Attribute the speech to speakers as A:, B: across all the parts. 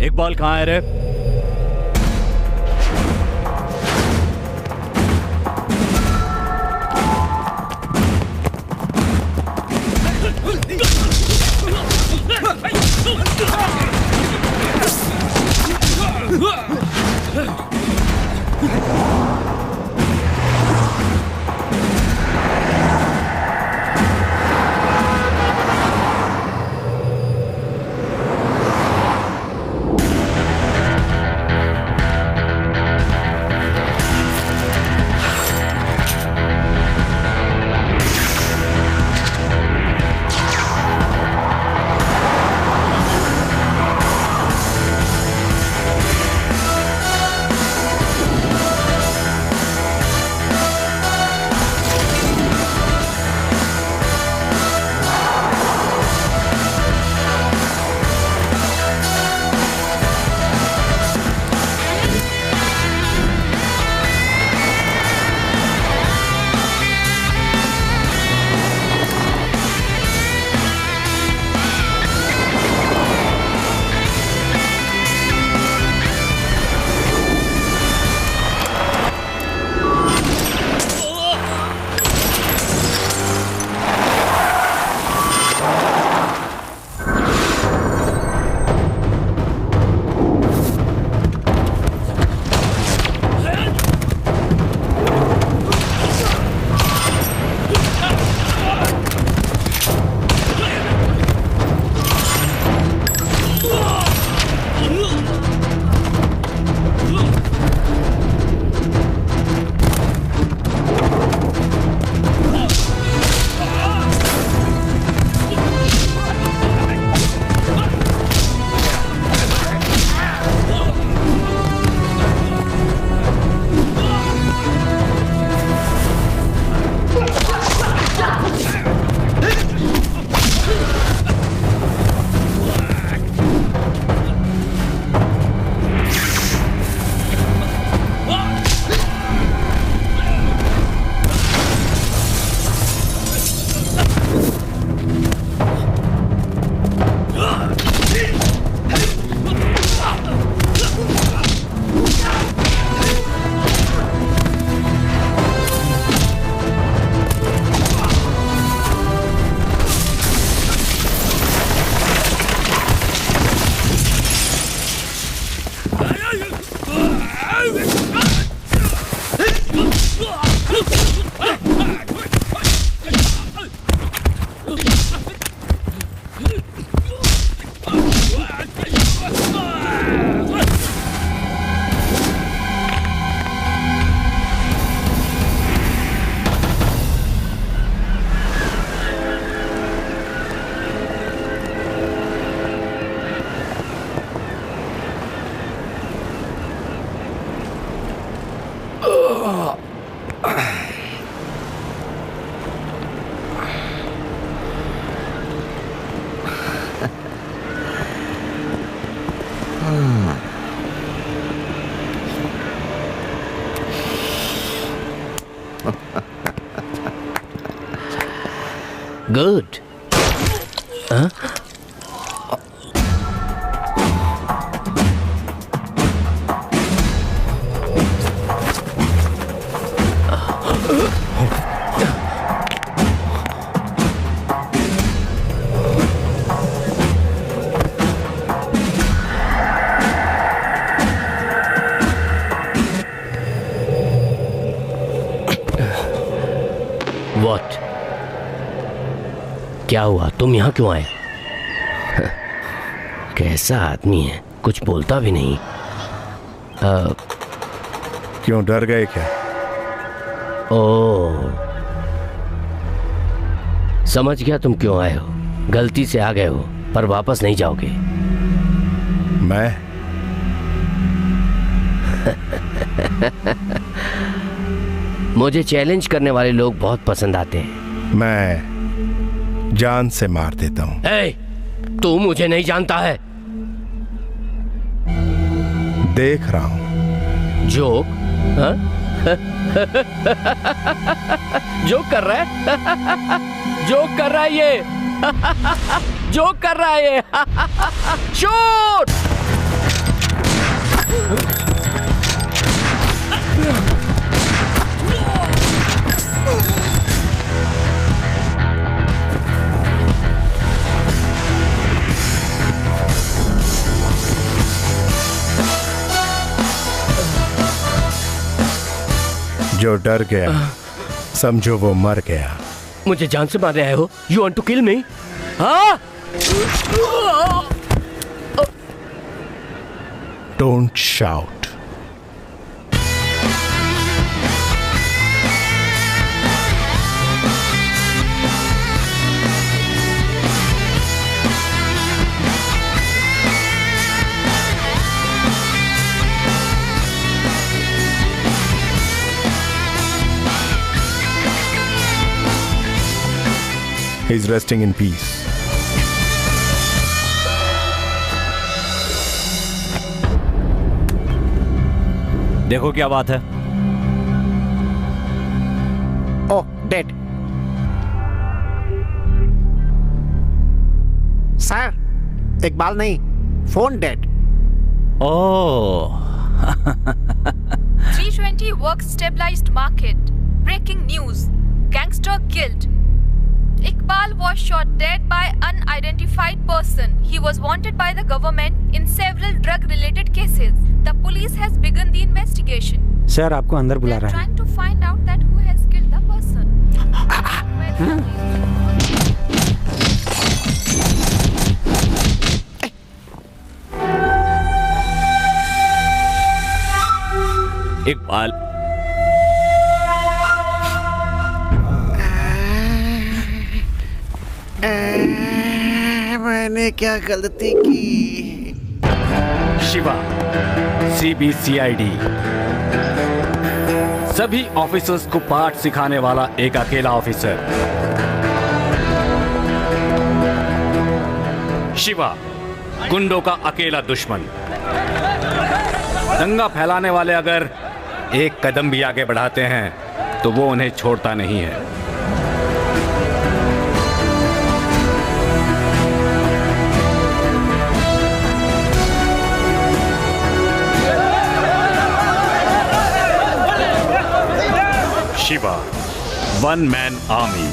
A: इकबाल कहाँ है रे?
B: Good. Huh? What? क्या हुआ? तुम यहाँ क्यों आए? कैसा आदमी है, कुछ बोलता भी नहीं।
C: क्यों, डर गए क्या?
B: ओह, समझ गया तुम क्यों आए हो। गलती से आ गए हो पर वापस नहीं जाओगे।
C: मैं
B: मुझे चैलेंज करने वाले लोग बहुत पसंद आते हैं।
C: मैं जान से मार देता हूं।
B: तू मुझे नहीं जानता है।
C: देख रहा हूं।
B: जोक? हाँ? जोक कर रहा है। जोक कर रहा है ये। जोक कर रहा है ये। शूट।
C: जो डर गया समझो वो मर गया।
B: मुझे जान से मारने आए हो? यू वांट टू किल मी? हाँ?
C: Don't shout. He's resting in peace.
A: देखो क्या बात है।
D: ओह, डेड। सर, इकबाल नहीं, phone dead.
A: Oh.
E: 320 work stabilized market. Breaking news. Gangster killed. Iqbal was shot dead by unidentified person. He was wanted by the government in several drug-related cases. The police has begun the investigation.
D: Sir, आपको अंदर बुला
E: They are
D: रहा है।
E: trying to find out that who has killed the person.
A: Iqbal,
D: मैंने क्या गलती की?
A: Shiva, CBCID, सभी ऑफिसर्स को पाठ सिखाने वाला एक अकेला ऑफिसर। शिवा, गुंडों का अकेला दुश्मन। दंगा फैलाने वाले अगर एक कदम भी आगे बढ़ाते हैं तो वो उन्हें छोड़ता नहीं है। Shiva, one man army.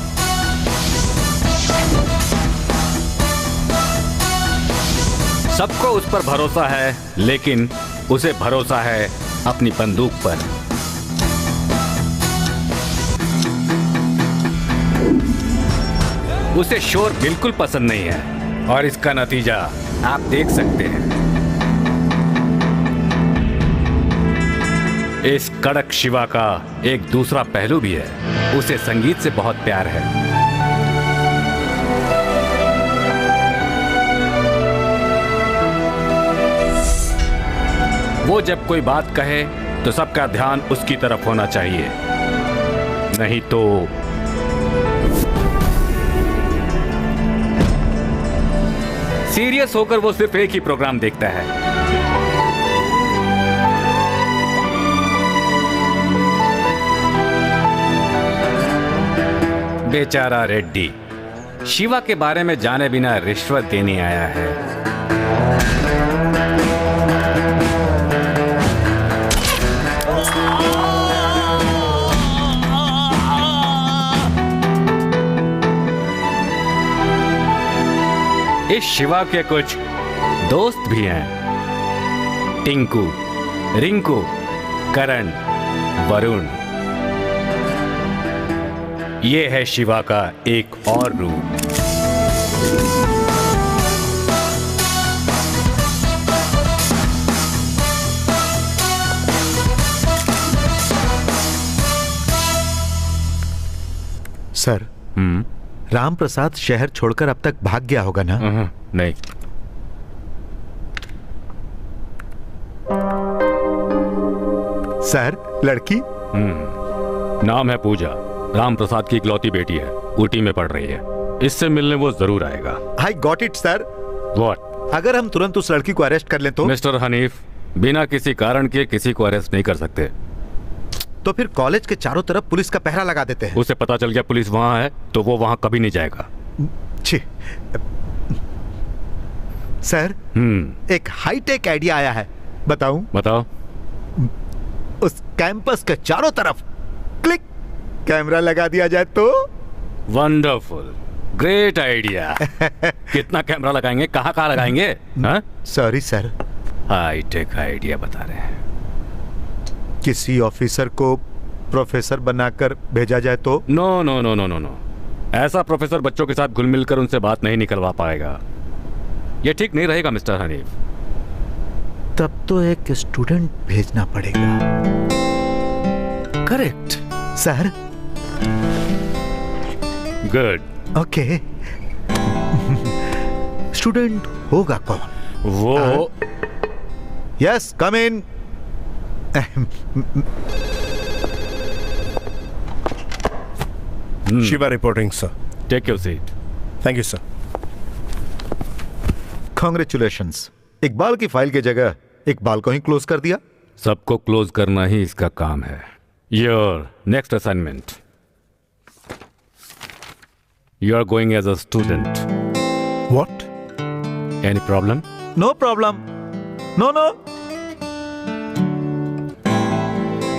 A: सबको उस पर भरोसा है, लेकिन उसे भरोसा है अपनी बंदूक पर। उसे शोर बिल्कुल पसंद नहीं है और इसका नतीजा आप देख सकते हैं। इस कड़क शिवा का एक दूसरा पहलू भी है। उसे संगीत से बहुत प्यार है। वो जब कोई बात कहे तो सबका ध्यान उसकी तरफ होना चाहिए, नहीं तो सीरियस होकर वो सिर्फ एक ही प्रोग्राम देखता है। बेचारा रेड्डी शिवा के बारे में जाने बिना रिश्वत देने आया है। इस शिवा के कुछ दोस्त भी हैं, टिंकू, रिंकू, करण, वरुण। ये है शिवा का एक और रूप।
F: सर, राम प्रसाद शहर छोड़कर अब तक भाग गया होगा ना?
A: नहीं।
F: सर, लड़की?
A: नाम है पूजा। राम प्रसाद की इकलौती बेटी है, ऊटी में पढ़ रही है। इससे मिलने वो जरूर आएगा।
F: I got it sir.
A: What?
F: अगर हम तुरंत उस लड़की को अरेस्ट कर लें तो?
A: मिस्टर हनीफ, बिना किसी कारण के किसी को अरेस्ट नहीं कर सकते।
F: तो फिर कॉलेज के चारों तरफ पुलिस का पहरा लगा देते हैं।
A: उसे पता चल गया पुलिस वहां है तो वो वहां कभी नहीं जाएगा।
F: छी। सर, एक हाईटेक आइडिया आया है, बताऊं?
A: बताओ।
F: उस कैंपस के चारों तरफ क्लिक कैमरा लगा दिया जाए तो?
A: Wonderful, great idea. कितना कैमरा लगाएंगे, कहाँ कहाँ लगाएंगे?
F: सॉरी सर,
A: हाईटेक आइडिया बता रहे हैं।
F: किसी ऑफिसर को प्रोफेसर बनाकर भेजा जाए तो?
A: No no no no no no, ऐसा प्रोफेसर बच्चों के साथ घुल मिल कर उनसे बात नहीं निकलवा पाएगा। यह ठीक नहीं रहेगा मिस्टर हनीफ।
F: तब तो एक स्टूडेंट भेजना पड़ेगा।
C: Correct
F: sir.
A: Good.
F: Okay. Student होगा कौन?
A: वो
F: yes, come in.
C: Shiva reporting sir.
A: Take your seat.
C: Thank you sir.
F: Congratulations, Iqbal की फाइल की जगह इकबाल को ही क्लोज कर दिया।
A: सबको क्लोज करना ही इसका काम है। Your next assignment, you are going as a student.
C: What?
A: Any problem?
F: No problem, no no.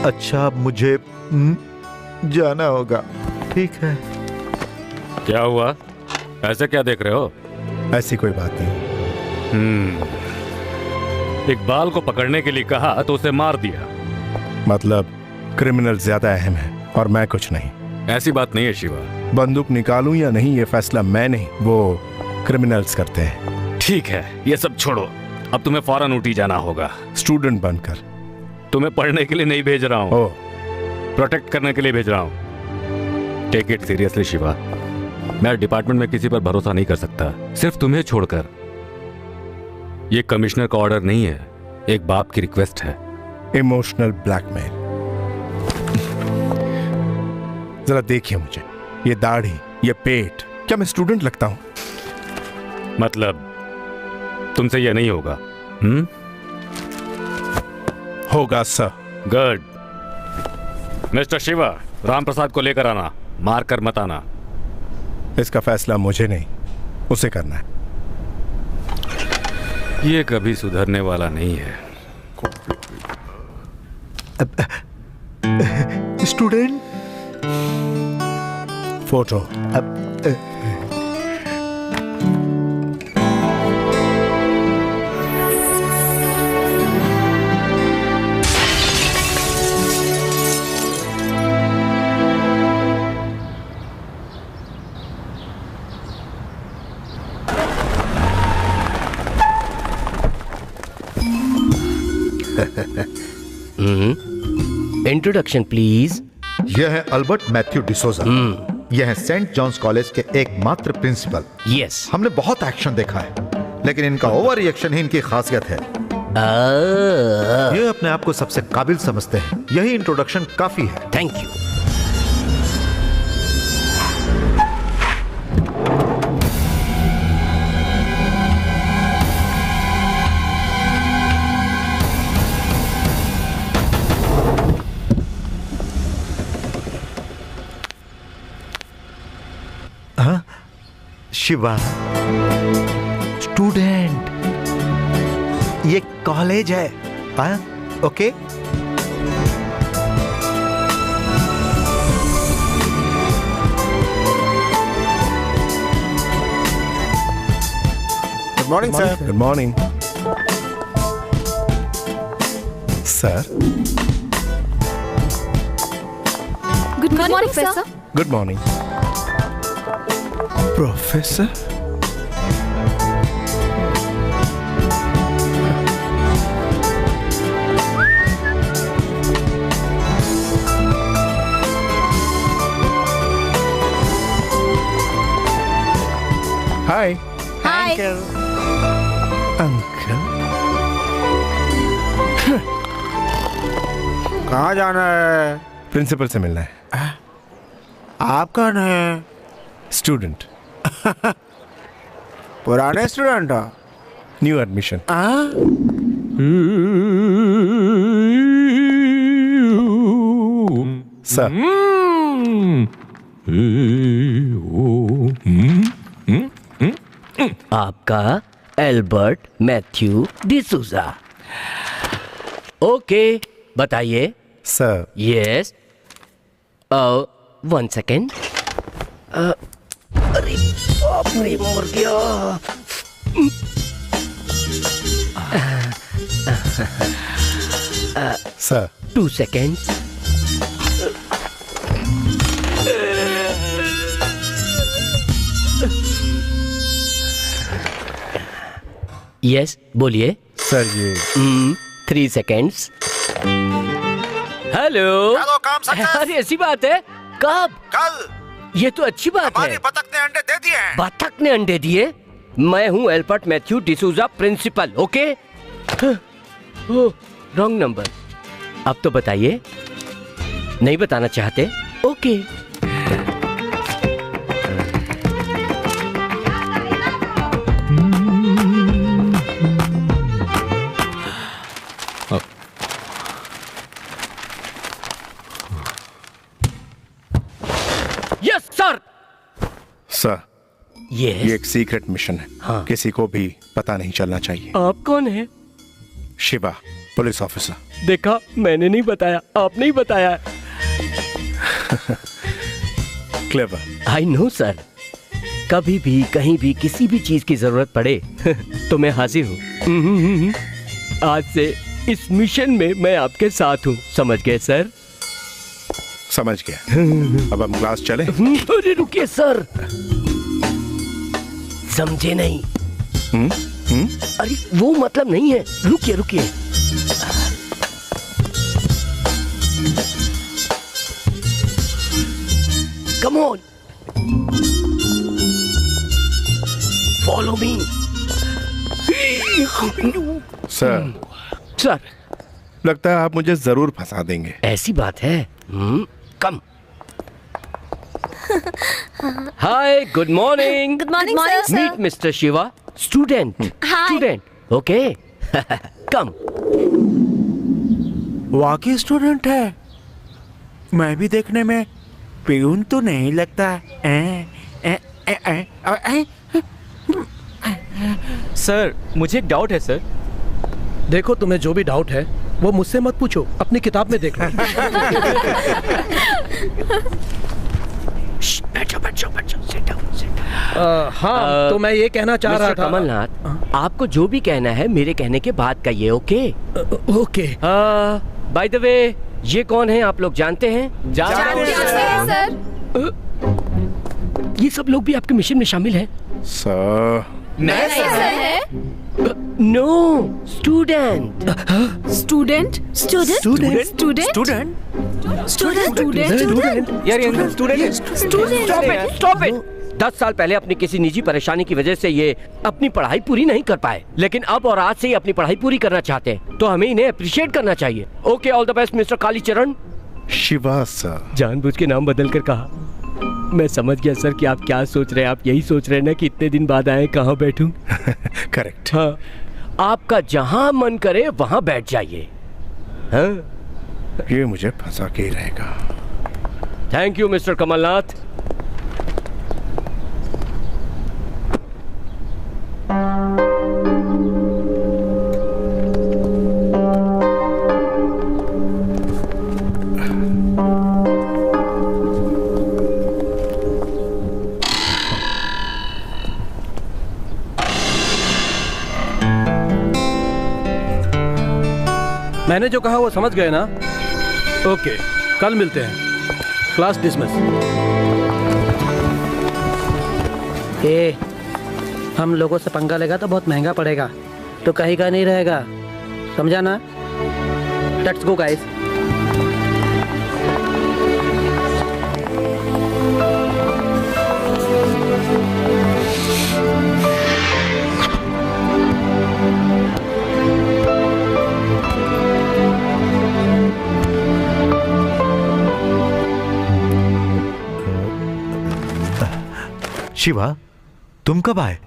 F: अच्छा, अब मुझे जाना होगा। ठीक है।
A: क्या हुआ, ऐसे क्या देख रहे हो?
C: ऐसी कोई बात नहीं।
A: इकबाल को पकड़ने के लिए कहा तो उसे मार दिया।
C: मतलब क्रिमिनल ज्यादा अहम है और मैं कुछ नहीं।
A: ऐसी बात नहीं है शिवा।
C: बंदूक निकालूं या नहीं ये फैसला मैं नहीं, वो क्रिमिनल्स करते हैं।
A: ठीक है, ये सब छोड़ो, अब तुम्हें फौरन ऊटी जाना होगा।
C: स्टूडेंट बनकर?
A: तुम्हें पढ़ने के लिए नहीं भेज रहा हूँ, प्रोटेक्ट करने के लिए भेज रहा हूँ। Take it seriously Shiva. मैं डिपार्टमेंट में किसी पर भरोसा नहीं कर सकता, सिर्फ तुम्हें छोड़कर। ये कमिश्नर का ऑर्डर नहीं है, एक बाप की रिक्वेस्ट है।
C: Emotional blackmail. जरा देखिए मुझे, ये दाढ़ी, ये पेट, क्या मैं स्टूडेंट लगता हूं?
A: मतलब तुमसे यह नहीं होगा?
C: होगा sir.
A: Good. Mister Shiva, Ram Prasad को लेकर आना, मार कर मत आना।
C: इसका फैसला मुझे नहीं, उसे करना है।
A: ये कभी सुधरने वाला नहीं है।
F: Student
C: photo.
B: Introduction please.
F: यह है अल्बर्ट मैथ्यू डिसोजा। यह है सेंट जॉन्स कॉलेज के एकमात्र प्रिंसिपल।
B: यस।
F: हमने बहुत एक्शन देखा है, लेकिन इनका ओवर रिएक्शन ही इनकी खासियत है। ये अपने आप को सबसे काबिल समझते हैं। यही इंट्रोडक्शन काफी है।
B: Thank you.
F: शिवा, स्टूडेंट, ये कॉलेज है। Okay.
D: Good morning sir.
C: Good morning sir.
E: Good morning, sir.
C: Good morning professor. Hi.
E: Hi.
C: Uncle.
D: कहाँ जाना है?
C: प्रिंसिपल से मिलना है।
D: आप कौन है?
C: स्टूडेंट।
D: पुराने स्टूडेंट हो?
C: New admission. सर
B: आपका एल्बर्ट मैथ्यू डिसूजा। ओके, बताइए।
C: Sir
B: yes, 1 second. अरे बाप रे, मर गया।
C: Sir
B: 2 seconds. यस, बोलिए।
C: सर ये
B: 3 seconds. हेलो।
F: चलो, काम सक्सेस।
B: अरे ऐसी बात है? कब?
F: कल
B: ये तो अच्छी बात है।
F: हमारी बतख ने अंडे दे दिए हैं।
B: बतख ने अंडे दिए? मैं हूँ Albert Matthew D'Souza, principal. Okay. Wrong number. अब तो बताइए। नहीं बताना चाहते? ओके। Yes sir.
C: सर ये
B: यस।
C: एक सीक्रेट मिशन है।
B: हाँ।
C: किसी को भी पता नहीं चलना चाहिए।
B: आप कौन है?
C: Shiva, police officer.
B: देखा, मैंने नहीं बताया, आपने ही बताया।
C: क्लेवर।
B: I know sir. कभी भी कहीं भी किसी भी चीज की जरूरत पड़े तो मैं हाजिर हूँ। आज से इस मिशन में मैं आपके साथ हूँ, समझ गए सर?
C: समझ गया। अब हम क्लास चले?
B: अरे रुकिए सर, समझे नहीं? अरे वो मतलब नहीं है, रुकिए रुकिए। Come on, follow me.
C: Sir
B: sir,
C: लगता है आप मुझे जरूर फंसा देंगे।
B: ऐसी बात है? Come. Hi, good morning.
E: Good morning, sir.
B: Meet mister Shiva, student.
E: Hi.
B: Student, okay. Come.
G: वाकई स्टूडेंट है। मैं भी देखने में प्यून तो नहीं लगता।
H: सर, मुझे एक डाउट है सर।
I: देखो, तुम्हें जो भी डाउट है वो मुझसे मत पूछो, अपनी किताब में देख लो।
B: बैठो बैठो बैठो, sit down, sit down।
I: हाँ, तो मैं ये कहना चाह रहा
B: मिस्टर
I: था।
B: कमलनाथ, आपको जो भी कहना है मेरे कहने के बाद कहिए, okay?
I: Okay.
B: By the way, ये कौन है आप लोग जानते हैं?
E: जानते हैं सर।
B: ये सब लोग भी आपके मिशन में शामिल हैं?
C: Sir
B: no, student.
E: Student student student student student
H: यार ये स्टूडेंट
B: स्टॉप इट। 10 साल पहले अपनी किसी निजी परेशानी की वजह से ये अपनी पढ़ाई पूरी नहीं कर पाए, लेकिन अब और आज से ही अपनी पढ़ाई पूरी करना चाहते हैं, तो हमें इन्हें अप्रिशिएट करना चाहिए। Okay, all the best mister Kalicharan.
C: Shiva sir.
B: जानबूझ के नाम बदल कर कहा। मैं समझ गया सर कि आप क्या सोच रहे हैं। आप यही सोच रहे हैं ना कि इतने दिन बाद आए, कहाँ बैठूं?
C: करेक्ट।
B: हाँ, आपका जहां मन करे वहां बैठ जाइए। हाँ,
C: ये मुझे फंसा के ही रहेगा।
B: Thank you mister Kamalnath.
I: मैंने जो कहा वो समझ गए ना? ओके, कल मिलते हैं। Class dismiss.
J: हम लोगों से पंगा लेगा तो बहुत महंगा पड़ेगा, तो कहीं का नहीं रहेगा, समझा ना? Let's go guys.
F: शिवा, तुम कब आए?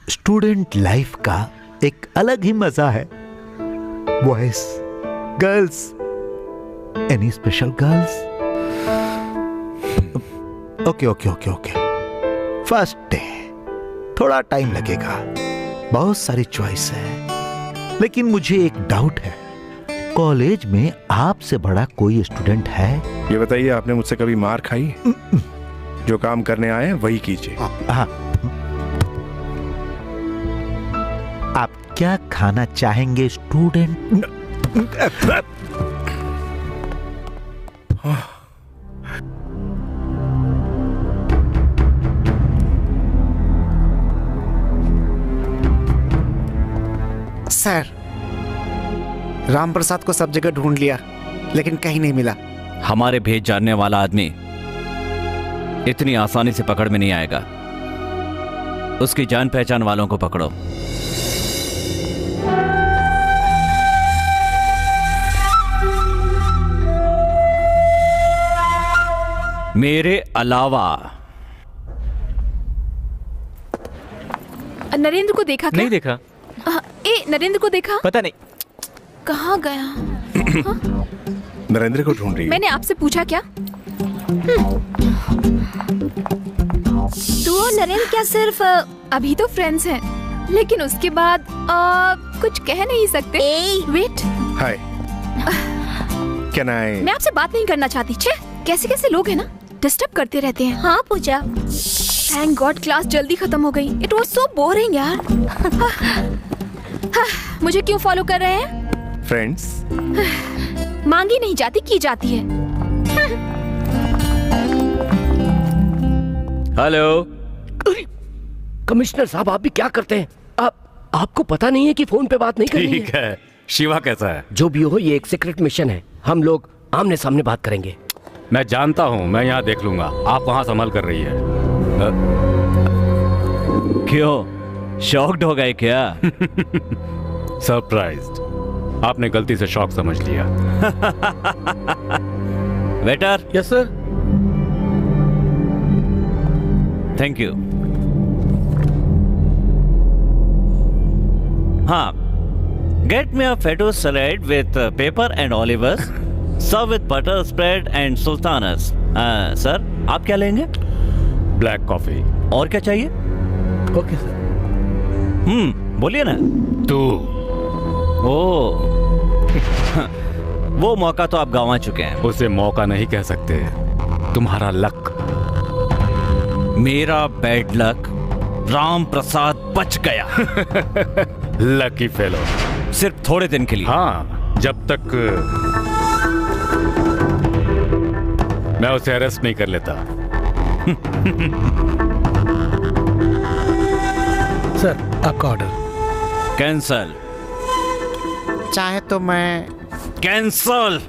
F: स्टूडेंट लाइफ का एक अलग ही मजा है। Boys, girls, any special girls? Okay. First day, थोड़ा टाइम लगेगा, बहुत सारी चॉइस है, लेकिन मुझे एक डाउट है, कॉलेज में आपसे बड़ा कोई स्टूडेंट है?
C: ये बताइए, आपने मुझसे कभी मार खाई? जो काम करने आए हैं वही कीजिए।
F: आप क्या खाना चाहेंगे स्टूडेंट?
D: सर, राम प्रसाद को सब जगह ढूंढ लिया, लेकिन कहीं नहीं मिला।
K: हमारे भेज जानने वाला आदमी इतनी आसानी से पकड़ में नहीं आएगा। उसकी जान पहचान वालों को पकड़ो। मेरे अलावा।
E: नरेंद्र को देखा क्या?
H: नहीं देखा।
E: नरेंद्र को देखा?
H: पता नहीं
E: कहाँ गया।
C: नरेंद्र को ढूंढ रही है।
E: मैंने आपसे पूछा क्या? तू और नरेंद्र क्या सिर्फ अभी तो फ्रेंड्स हैं, लेकिन उसके बाद कुछ कह नहीं सकते? Wait,
C: hi, can I?
E: मैं आपसे बात नहीं करना चाहती। छे, कैसे कैसे लोग हैं ना, डिस्टर्ब करते रहते हैं। हाँ पूजा। थैंक गॉड क्लास जल्दी खत्म हो गई। इट वाज सो बोरिंग यार। मुझे क्यों फॉलो कर रहे हैं?
C: फ्रेंड्स।
E: मांगी नहीं जाती, की जाती है।
B: हेलो कमिश्नर साहब, आप भी क्या करते हैं? आपको पता नहीं है कि फोन पे बात नहीं करनी है?
A: ठीक है। शिवा कैसा है?
B: जो भी हो, ये एक सीक्रेट मिशन है। हम लोग आमने सामने बात करेंगे।
A: मैं जानता हूँ, मैं यहाँ देख लूंगा। आप वहाँ संभाल कर रही है।
K: क्यों, शॉक्ड हो गए क्या?
A: सरप्राइज्ड। आपने गलती से शॉक समझ लिया।
K: Waiter.
I: Yes sir.
K: Thank you. हाँ, get me a feta salad with pepper and olives, serve with butter spread and sultanas. Sir, आप क्या लेंगे?
A: Black coffee.
K: और क्या चाहिए?
I: Okay sir.
K: बोलिए ना।
A: तू।
K: ओ वो मौका तो आप गंवा चुके हैं।
A: उसे मौका नहीं कह सकते, तुम्हारा लक।
K: मेरा बैड लक। राम प्रसाद बच गया।
A: Lucky fellow.
K: सिर्फ थोड़े दिन के लिए।
A: हाँ, जब तक मैं उसे अरेस्ट नहीं कर लेता।
I: सर, आपका ऑर्डर।
K: कैंसल।
D: चाहे तो मैं
K: कैंसल।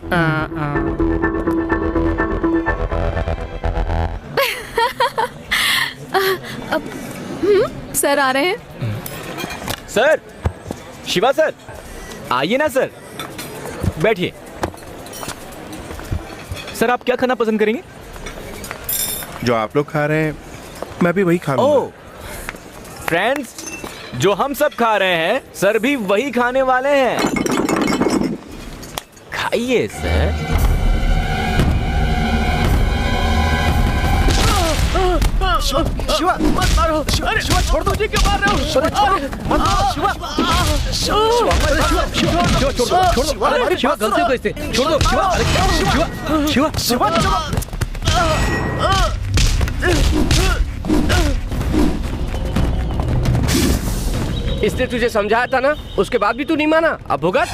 E: सर आ रहे हैं।
H: सर, शिवा सर, आइए ना सर, बैठिए। सर, आप क्या खाना पसंद करेंगे?
C: जो आप लोग खा रहे हैं मैं भी वही खा लूंगा।
H: ओह, फ्रेंड्स, जो हम सब खा रहे हैं सर भी वही खाने वाले हैं। खाइए सर।
D: शिवा मत मारो। शिवा छोड़ दो। जी क्यों मार रहे हो? मत मारो शिवा।
B: शिवा गलती को इससे छोड़ दो। शिवा इसने तुझे समझाया था ना, उसके बाद भी तू नहीं माना। अब भुगत।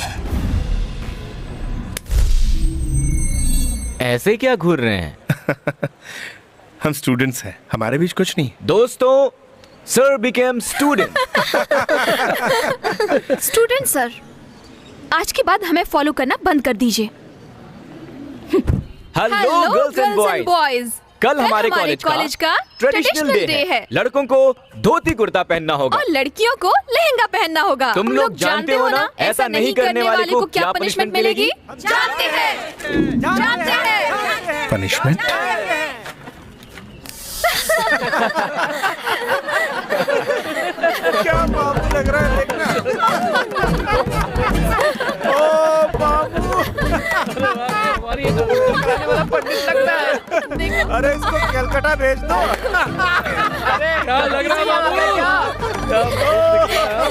H: ऐसे क्या घूर रहे हैं?
C: हम स्टूडेंट्स हैं, हमारे बीच कुछ नहीं।
H: दोस्तों, sir became student.
E: Student sir, आज के बाद हमें फॉलो करना बंद कर दीजिए।
H: हेलो गर्ल्स एंड बॉयज, कल हमारे कॉलेज का ट्रेडिशनल डे है। लड़कों को धोती कुर्ता पहनना होगा
E: और लड़कियों को लहंगा पहनना होगा।
H: तुम लोग जानते हो ना, ऐसा नहीं करने वाले को क्या पनिशमेंट मिलेगी?
E: जानते हैं, जानते हैं।
C: पनिशमेंट?
D: क्या बात लग रहा है देखना।
C: अरे इसको कलकत्ता भेज दो।
H: अरे क्या लग रहा है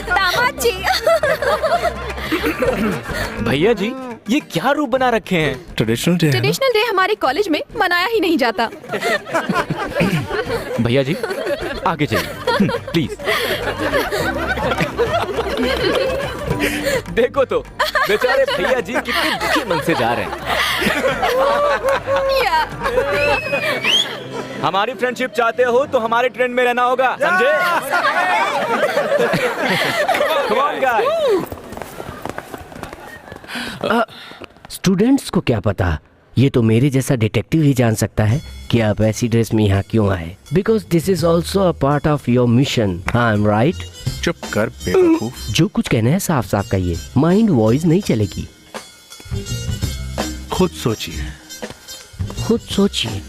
E: दामाद जी।
H: भैया जी, ये क्या रूप बना रखे हैं?
C: ट्रेडिशनल
E: डे हमारे कॉलेज में मनाया ही नहीं जाता।
H: भैया जी आगे चलिए प्लीज। देखो तो बेचारे भैया जी कितने दुखी मन से जा रहे हैं। हमारी फ्रेंडशिप चाहते हो तो हमारे ट्रेंड में रहना होगा, समझे? Come on, guys.
B: स्टूडेंट्स को क्या पता, ये तो मेरे जैसा डिटेक्टिव ही जान सकता है कि आप ऐसी ड्रेस में यहाँ क्यों आए। Because this is also a part of your mission. I am right?
C: चुप कर बेवकूफ।
B: जो कुछ कहना है साफ साफ कहिए, माइंड वॉइस नहीं चलेगी।
C: खुद सोचिए।
B: खुद सोचिए।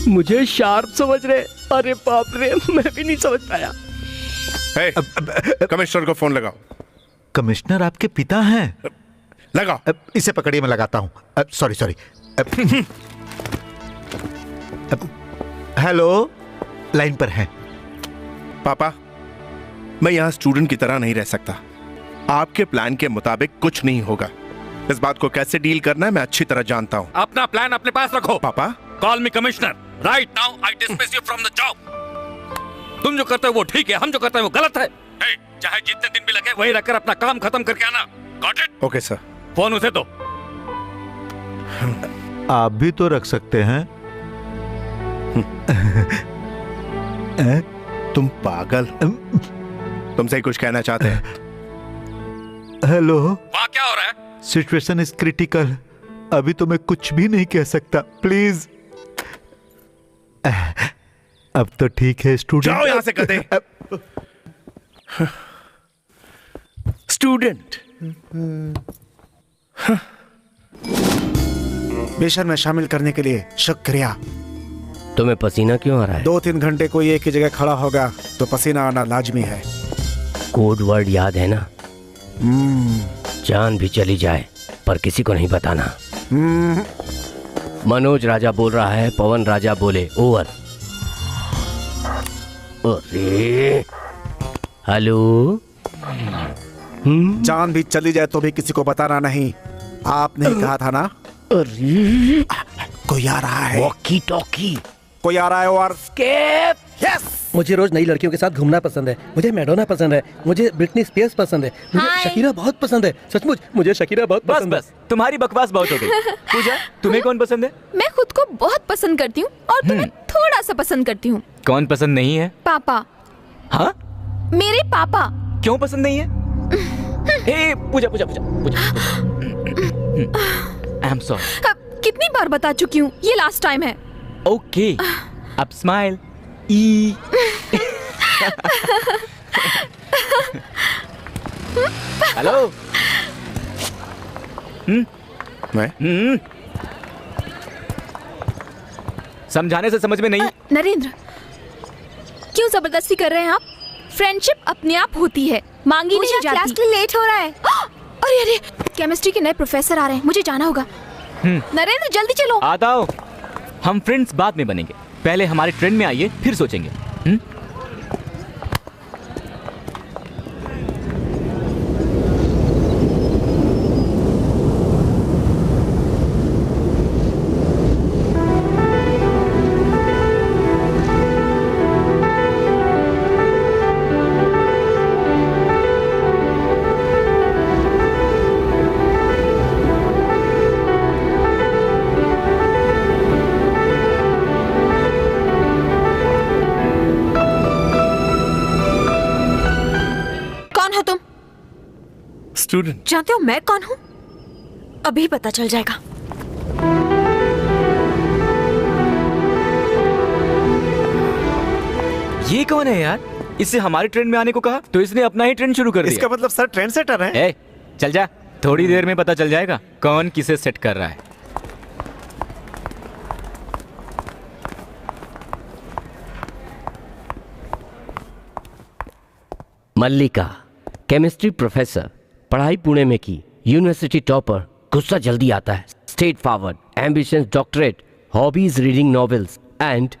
B: मुझे शार्प समझ रहे? अरे बाप रे, मैं भी नहीं समझ पाया।
C: कमिश्नर को फोन लगाओ।
F: कमिश्नर आपके पिता हैं?
C: लगाओ।
F: इसे पकड़िए, मैं लगाता हूँ। सॉरी। हेलो, लाइन पर हैं।
C: पापा, मैं यहाँ स्टूडेंट की तरह नहीं रह सकता। आपके प्लान के मुताबिक कुछ नहीं होगा। इस बात को कैसे डील करना है मैं अच्छी तरह जानता हूँ।
A: अपना प्लान अपने पास रखो।
C: पापा,
A: call me commissioner. Right now I dismiss you from the job. तुम जो करते हो वो ठीक है, हम जो करते हैं वो गलत है। चाहे जितने दिन भी लगे वहीं रखकर अपना काम खत्म करके आना। Got it?
C: Okay sir.
A: Phone उसे दो।
F: आप भी तो रख सकते हैं।
C: तुम पागल। तुमसे कुछ कहना चाहते हैं?
F: हेलो,
A: वहाँ क्या हो रहा है?
F: Situation is critical. अभी तो मैं कुछ भी नहीं कह सकता, प्लीज। अब तो ठीक है स्टूडेंट।
C: जाओ यहाँ से कहते। स्टूडेंट।
D: मिशन में शामिल करने के लिए शुक्रिया।
B: तुम्हें पसीना क्यों आ रहा है?
D: 2-3 घंटे कोई एक ही जगह खड़ा होगा तो पसीना आना लाजमी है।
B: कोड वर्ड याद है ना? जान भी चली जाए पर किसी को नहीं बताना। मनोज राजा बोल रहा है, पवन राजा बोले ओवर। अरे हेलो।
D: जान भी चली जाए तो भी किसी को बताना नहीं। आपने ही कहा था ना?
B: अरे
D: कोई आ रहा है।
B: Walkie talkie.
D: कोई आ रहा है और
J: यस। मुझे रोज नई लड़कियों के साथ घूमना पसंद है। मुझे मैडोना पसंद है। मुझे ब्रिटनी स्पीयर्स पसंद है। मुझे शकीरा बहुत पसंद है। सचमुच मुझे शकीरा बहुत पसंद है।
H: बस तुम्हारी बकवास बहुत हो गई। पूजा, तुम्हें कौन पसंद है?
E: मैं खुद को बहुत पसंद करती हूँ और तुम्हें थोड़ा सा पसंद करती हूँ।
H: कौन पसंद नहीं है?
E: पापा।
H: हाँ?
E: मेरे पापा।
H: क्यों पसंद नहीं है? पूजा। I am sorry.
E: कितनी बार बता चुकी हूँ, ये लास्ट टाइम है।
H: ओके, अब स्माइल। हेलो।
C: मैं
H: समझाने से समझ में नहीं।
E: नरेंद्र, क्यों जबरदस्ती कर रहे हैं आप? फ्रेंडशिप अपने आप होती है, मांगी नहीं जाती। क्लास के लिए लेट हो रहा है। अरे केमिस्ट्री के नए प्रोफेसर आ रहे हैं, मुझे जाना होगा। नरेंद्र जल्दी चलो।
H: आता हो। हम फ्रेंड्स बाद में बनेंगे, पहले हमारे ट्रेंड में आइए फिर सोचेंगे।
C: स्टूडेंट।
E: जानते हो मैं कौन हूँ? अभी पता चल जाएगा।
H: ये कौन है यार? इससे हमारे ट्रेंड में आने को कहा तो इसने अपना ही ट्रेंड शुरू कर दिया।
D: इसका मतलब सर ट्रेंड सेटर है।
H: चल जा, थोड़ी देर में पता चल जाएगा कौन किसे सेट कर रहा है।
B: मल्लिका, केमिस्ट्री प्रोफेसर, पढ़ाई पुणे में की, यूनिवर्सिटी टॉपर, गुस्सा जल्दी आता है, straight forward, ambitions doctorate, hobbies reading novels and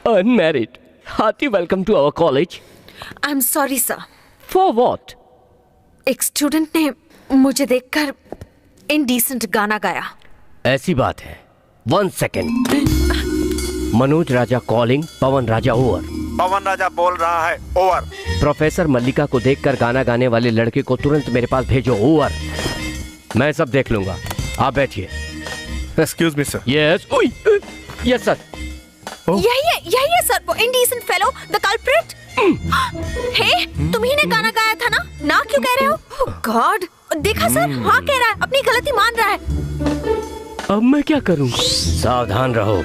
B: unmarried. Hearty welcome to our college.
L: I am sorry sir.
B: For what?
L: एक स्टूडेंट ने मुझे देखकर इनडिसेंट गाना गाया.
B: ऐसी बात है. 1 सेकेंड. मनोज राजा कॉलिंग. पवन राजा ओवर.
F: पवन राजा बोल रहा है. ओवर.
B: प्रोफेसर मल्लिका को देखकर गाना गाने वाले लड़के को तुरंत मेरे पास भेजो. ओवर. मैं सब देख लूंगा, आप बैठिए.
C: Excuse me sir.
B: Yes. Yes sir.
L: यही है सर, वो इनडिसेंट फेलो, द कल्प्रिट. हे, तुम्ही ने गाना गाया था ना क्यों कह रहे हो? गॉड, देखा सर, हाँ कह रहा है, अपनी गलती मान रहा है.
B: अब मैं क्या करूं? सावधान रहो.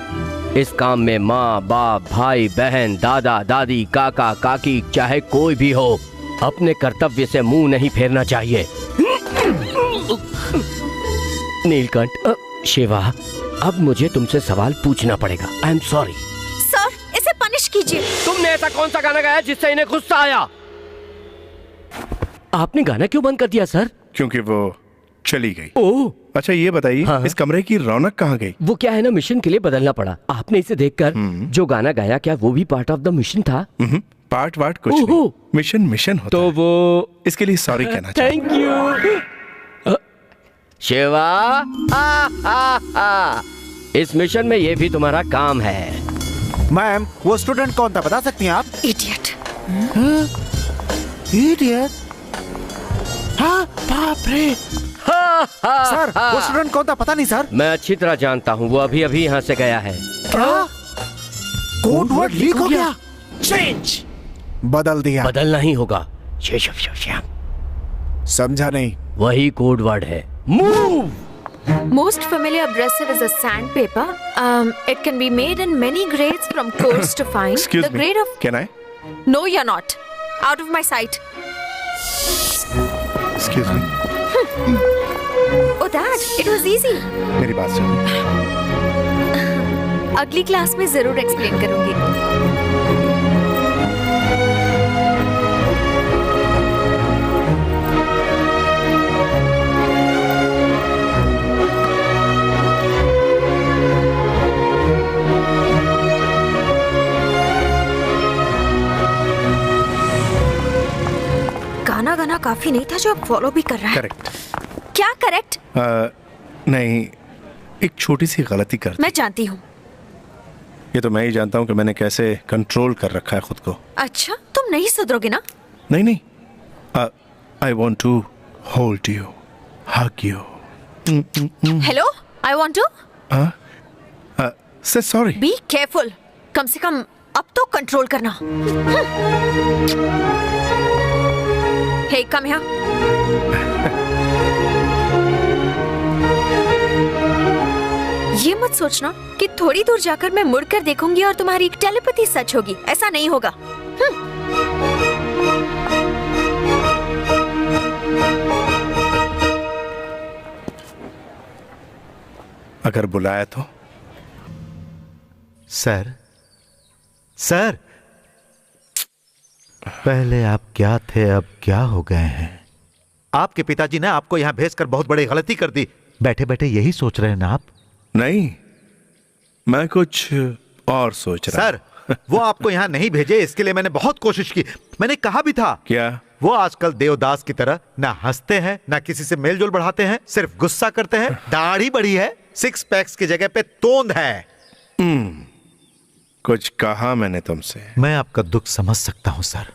B: इस काम में माँ बाप, भाई बहन, दादा दादी, काका काकी, चाहे कोई भी हो, अपने कर्तव्य से मुंह नहीं फेरना चाहिए. नीलकंठ, शिवा, अब मुझे तुमसे सवाल पूछना पड़ेगा. आई एम सॉरी.
L: सर, इसे पनिश कीजिए.
B: तुमने ऐसा कौन सा गाना गाया जिससे इन्हें गुस्सा आया? आपने गाना क्यों बंद कर दिया सर?
C: क्योंकि वो चली गई.
B: ओह.
C: अच्छा ये बताइए,
B: हाँ?
C: इस कमरे की रौनक कहाँ गई?
B: वो क्या है ना, मिशन के लिए बदलना पड़ा. आपने इसे देखकर जो गाना गाया, क्या वो भी पार्ट ऑफ द मिशन था?
C: पार्ट वार्ट कुछ नहीं. मिशन होता
B: तो
C: है.
B: वो
C: इसके लिए सॉरी कहना चाहिए.
B: Thank you Shiva. इस मिशन में ये भी तुम्हारा काम है.
D: मैम, वो स्टूडेंट कौन था, बता सकती हैं आप?
L: इडियट.
D: इडियट? हाँ, बाप रे. सर, वो स्टूडेंट कौन था, पता नहीं सर.
B: मैं अच्छी तरह जानता हूँ, वो अभी अभी यहाँ से गया है.
D: क्या? कोड वर्ड लीक हो गया.
B: चेंज.
D: बदल दिया.
B: बदलना ही होगा.
D: समझा नहीं.
B: वही कोड वर्ड है. Move.
L: Most familiar abrasive is a sandpaper. It can be made in many grades from coarse to fine.
C: Excuse
L: the
C: me.
L: grade of.
C: Can I?
L: No, you're not. Out of my sight.
C: Excuse me.
L: Oh, Dad, it was easy.
C: मेरी बात सुनिए.
L: अगली class में जरूर explain करूंगी. गाना काफी नहीं था जो अब फॉलो भी कर रहा है.
C: करेक्ट.
L: क्या करेक्ट?
C: नहीं, एक छोटी सी गलती कर.
L: मैं जानती हूँ.
C: ये तो मैं ही जानता हूँ कि मैंने कैसे कंट्रोल कर रखा है खुद को.
L: अच्छा, तुम नहीं सुधरोगे ना?
C: नहीं. I want to hold you, hug you.
L: Hello, I want to.
C: Say sorry.
L: Be careful. कम से कम अब तो कंट्रोल करना. Hey, come here. ये मत सोचना कि थोड़ी दूर जाकर मैं मुड़कर देखूंगी और तुम्हारी टेलीपैथी सच होगी. ऐसा नहीं होगा.
C: अगर बुलाया तो?
F: सर, पहले आप क्या थे, अब क्या हो गए हैं? आपके पिताजी ने आपको यहां भेजकर बहुत बड़ी गलती कर दी. बैठे बैठे यही सोच रहे हैं ना आप?
C: नहीं, मैं कुछ और सोच रहा.
F: सर, वो आपको यहां नहीं भेजे, इसके लिए मैंने बहुत कोशिश की. मैंने कहा भी था.
C: क्या?
F: वो आजकल देवदास की तरह ना हंसते हैं, ना किसी से मेलजोल बढ़ाते हैं, सिर्फ गुस्सा करते हैं. दाढ़ी बढ़ी है, 6 पैक्स की जगह पे तोंद है.
C: कुछ कहा मैंने तुमसे?
F: मैं आपका दुख समझ सकता हूं सर.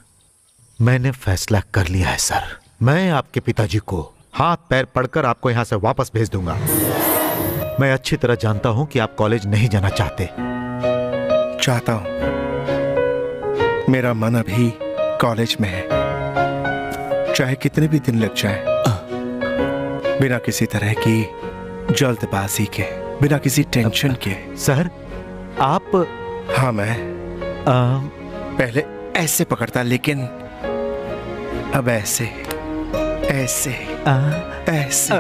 F: मैंने फैसला कर लिया है सर. मैं आपके पिताजी को हाथ पैर पड़कर आपको यहां से वापस भेज दूंगा. मैं अच्छी तरह जानता हूं कि आप कॉलेज नहीं जाना
C: चाहता हूं. मेरा मन अभी कॉलेज में है, चाहे कितने भी दिन लग जाए. बिना किसी तरह की जल्दबाजी के, बिना किसी टेंशन के.
F: सर, आप?
C: हाँ, मैं पहले ऐसे पकड़ता, लेकिन अब ऐसे ऐसे ऐसे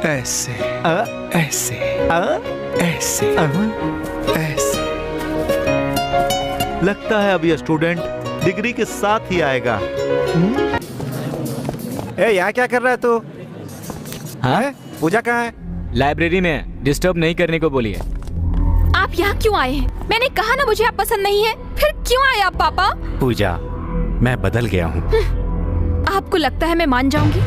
C: ऐसे ऐसे ऐसे ऐसे.
F: लगता है अब ये स्टूडेंट डिग्री के साथ ही आएगा.
D: ए, यहाँ क्या कर रहा है तू?
H: हाँ?
D: पूजा कहाँ है?
H: लाइब्रेरी में, डिस्टर्ब नहीं करने को बोलिए।
E: आप यहाँ क्यों आए हैं? मैंने कहा ना मुझे आप पसंद नहीं है। फिर क्यों आए आप पापा?
A: पूजा, मैं बदल गया हूँ।
E: आपको लगता है मैं मान जाऊंगी?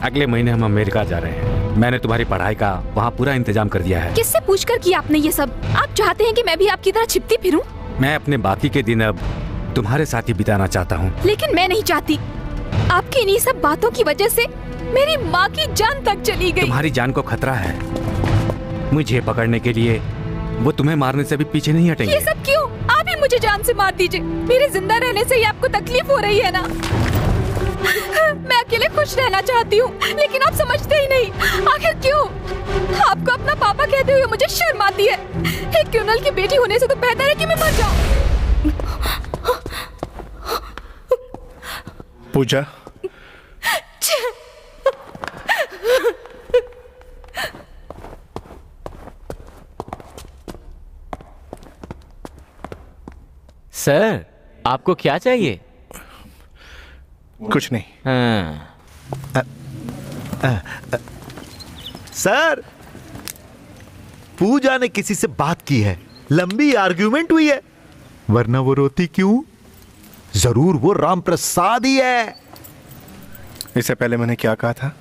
A: अगले महीने हम अमेरिका जा रहे हैं। मैंने तुम्हारी पढ़ाई का वहाँ पूरा इंतजाम कर दिया है।
E: किससे पूछकर किया आपने ये सब? आप चाहते हैं कि मैं भी आपकी तरह छिपती फिरूं?
A: मैं अपने बाकी के दिन अब तुम्हारे साथ ही बिताना चाहता हूँ।
E: लेकिन मैं नहीं चाहती। आपकी इन्हीं सब बातों की वजह से मेरी माँ की जान तक चली गई।
A: तुम्हारी जान को खतरा है। मुझे पकड़ने के लिए वो तुम्हें मारने से भी पीछे नहीं हटेंगे।
E: ये सब क्यों? आप ही मुझे जान से मार दीजिए। मेरे जिंदा रहने से ही आपको तकलीफ हो रही है ना? मैं अकेले खुश रहना चाहती हूँ, लेकिन आप समझते ही नहीं। आखिर क्यों? आपको अपना पापा कहते हुए मुझे शर्म आती है। एक क्रिमिनल की बेटी होने से तो बेहतर है कि मैं मर जाऊँ।
C: पूजा,
H: सर, आपको क्या चाहिए?
C: कुछ नहीं।
H: हाँ।
F: सर, पूजा ने किसी से बात की है, लंबी आर्ग्यूमेंट हुई है, वरना वो रोती क्यों? जरूर वो राम प्रसाद ही है।
C: इससे पहले मैंने क्या कहा था?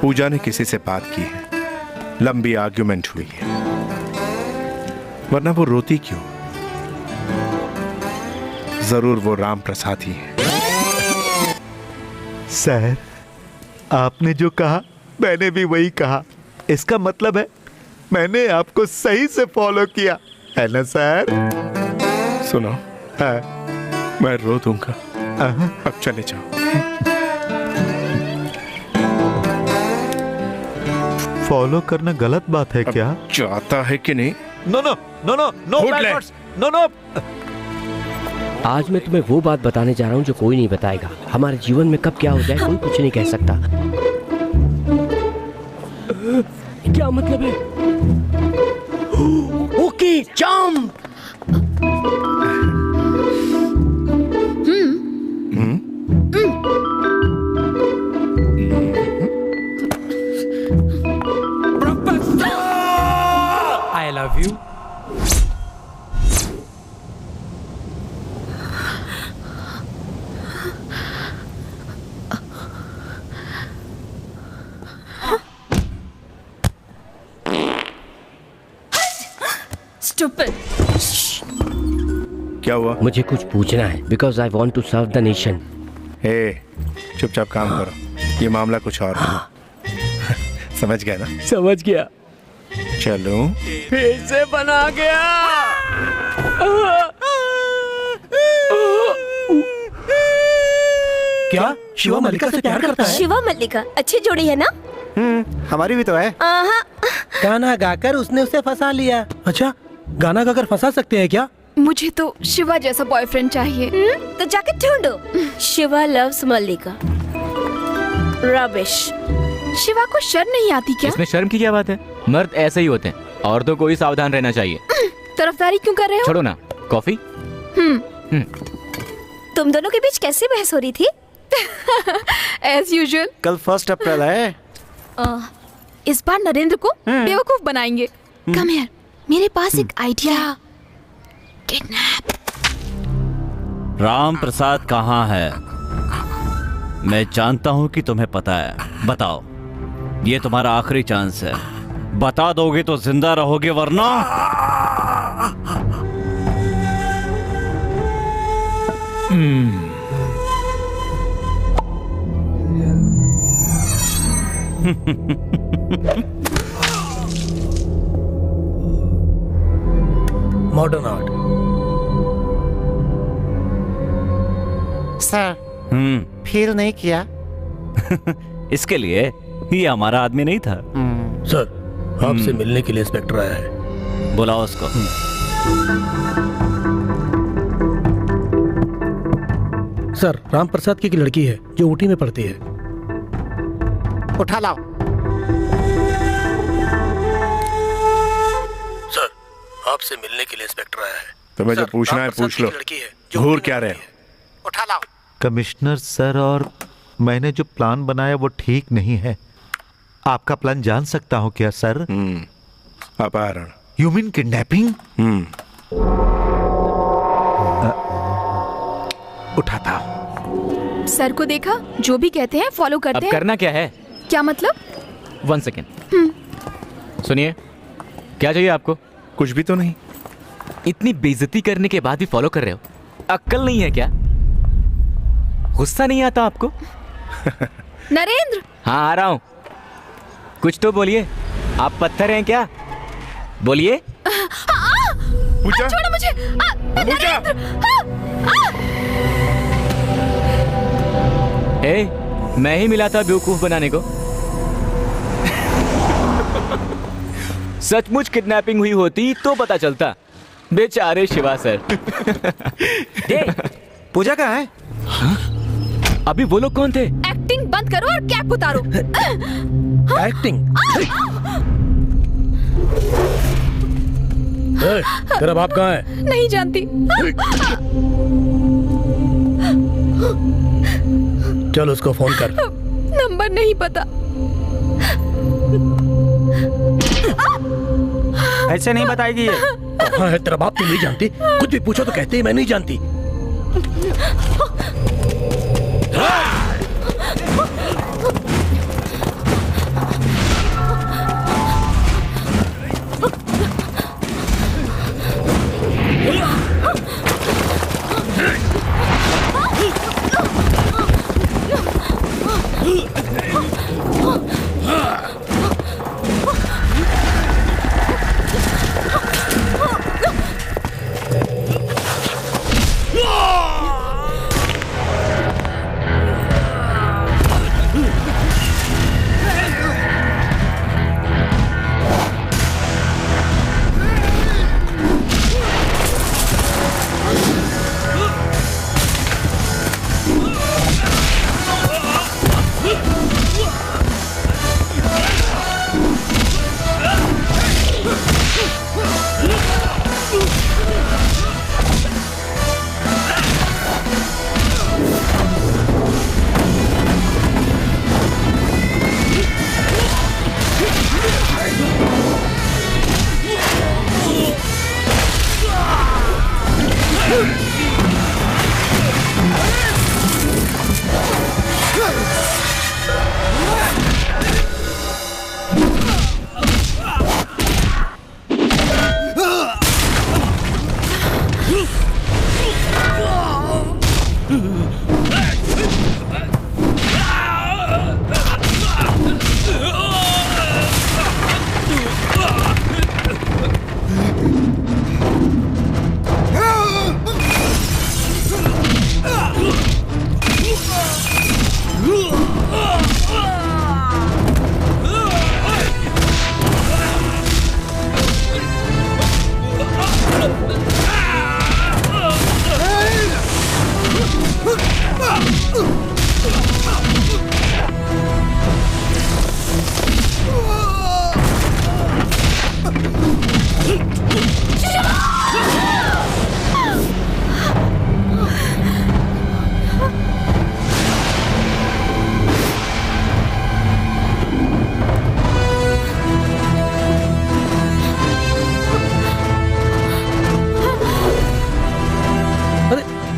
C: पूजा ने किसी से बात की है, लंबी आर्ग्यूमेंट हुई है, वरना वो रोती क्यों? जरूर वो राम प्रसाद ही है।
F: सर, आपने जो कहा मैंने भी वही कहा। इसका मतलब है मैंने आपको सही से फॉलो किया है ना सर?
C: सुनो, मैं रो दूंगा। अब चले जाओ।
F: फॉलो करना गलत बात है क्या?
C: चाहता है कि नहीं?
F: No no no no no bad words, no no.
B: आज मैं तुम्हें वो बात बताने जा रहा हूँ जो कोई नहीं बताएगा। हमारे जीवन में कब क्या हो जाए कोई कुछ नहीं कह सकता। क्या मतलब है? Okay, jump.
M: I love you.
E: Stupid.
C: क्या हुआ?
B: मुझे कुछ पूछना है because I want to serve the nation.
C: चुपचाप काम करो, ये मामला कुछ और है। समझ गया ना?
B: समझ गया।
C: चलो।
B: फिर से बना गया।
J: क्या शिवा मल्लिका से प्यार करता है?
L: शिवा मल्लिका अच्छी जोड़ी है ना?
D: हमारी भी तो है।
J: गाना गाकर उसने उसे फंसा लिया। अच्छा, गाना गाकर फंसा सकते हैं क्या?
E: मुझे तो शिवा जैसा बॉयफ्रेंड चाहिए।
L: तो जाके ढूंढो। शिवा लव्स मल्लिका। रबिश।
E: शिवा को शर्म नहीं आती क्या?
H: इसमें शर्म की क्या बात है? मर्द ऐसे ही होते हैं, औरतों को ही सावधान रहना चाहिए।
E: तरफदारी क्यों कर रहे हो?
H: छोड़ो ना, कॉफी।
L: तुम दोनों के बीच कैसी बहस हो रही थी?
E: As usual.
D: कल 1 अप्रैल है।
E: इस बार नरेंद्र को बेवकूफ बनाएंगे। Come here, मेरे पास एक आइडिया। किडनैप।
K: राम प्रसाद कहाँ है? मैं जानता हूँ कि तुम्हें पता है। बताओ, ये तुम्हारा आखिरी चांस है। बता दोगे तो जिंदा रहोगे, वरना
J: मॉडर्न आर्ट।
D: सर, फील नहीं किया?
K: इसके लिए ये हमारा आदमी नहीं था।
J: सर, आपसे मिलने के लिए इंस्पेक्टर आया है।
K: बुलाओ उसको।
J: सर, राम प्रसाद की एक लड़की है जो ऊटी में पढ़ती है।
D: उठा लाओ।
J: सर, आपसे मिलने के लिए इंस्पेक्टर आया है।
C: तुम्हें जो पूछना है पूछ लो। घूर क्या रहे हो?
D: उठा लाओ।
F: कमिश्नर सर, और मैंने जो प्लान बनाया वो ठीक नहीं है। आपका प्लान जान सकता हूँ क्या सर?
C: अपहरण।
F: You mean kidnapping? उठाता हूँ।
E: सर को देखा, जो भी कहते हैं फॉलो करते हैं।
H: अब करना क्या है?
E: क्या मतलब?
H: 1 सेकेंड सुनिए, क्या चाहिए आपको?
C: कुछ भी तो नहीं।
H: इतनी बेइज्जती करने के बाद भी फॉलो कर रहे हो? अक्ल नहीं है क्या? गुस्सा नहीं आता आपको?
E: नरेंद्र।
H: हाँ आ रहा हूँ। कुछ तो बोलिए, आप पत्थर हैं क्या? बोलिए।
C: पूजा,
E: छोड़ो मुझे। नरेंद्र।
H: मैं ही मिला था बेवकूफ बनाने को। सचमुच किडनैपिंग हुई होती तो पता चलता। बेचारे शिवा सर।
G: पूजा कहाँ है?
H: हाँ? अभी वो लोग कौन थे?
E: एक्टिंग बंद करो और कैप उतारो।
J: एक्टिंग? तेरा बाप कहाँ है?
E: नहीं जानती।
J: चल उसको फोन कर।
E: नंबर नहीं पता।
G: ऐसे नहीं बताएगी ये।
J: कहाँ है तेरा बाप? तू नहीं जानती? कुछ भी पूछो तो कहते ही मैं नहीं जानती।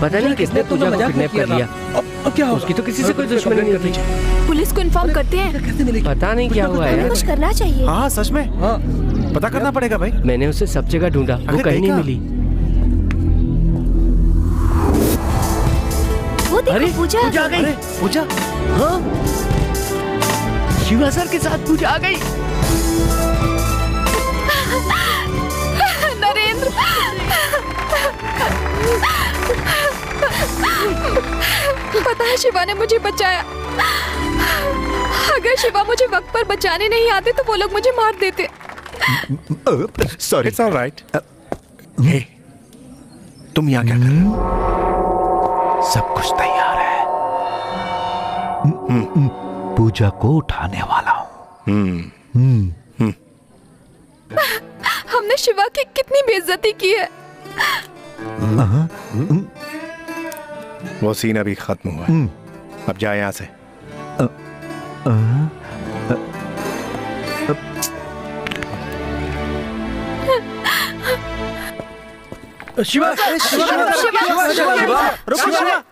B: पता नहीं किसने पूजा को किडनैप कर लिया।
J: अब क्या होगा?
B: उसकी तो किसी से कोई दुश्मनी नहीं थी।
E: पुलिस को इन्फॉर्म करते हैं।
B: पता नहीं क्या हुआ है।
L: कुछ करना चाहिए।
G: हाँ सच में। हाँ पता करना पड़ेगा भाई।
B: मैंने उसे सब जगह ढूंढा, वो कहीं नहीं मिली।
L: वो देखो पूजा
B: आ गई।
G: पूजा?
B: हाँ शिवा सर के साथ पूजा आ गई।
E: नरेंद्र, पता है शिवा ने मुझे बचाया। अगर शिवा मुझे वक्त पर बचाने नहीं आते तो वो लोग मुझे मार देते।
C: सॉरी। It's alright. हे, तुम यहाँ क्या कर रहे हो?
F: सब कुछ तैयार है। पूजा को उठाने वाला हूँ।
E: हमने शिवा की कितनी बेइज्जती की है।
C: वो सीन अभी खत्म हुआ। अब जा यहाँ से।
D: शिवा,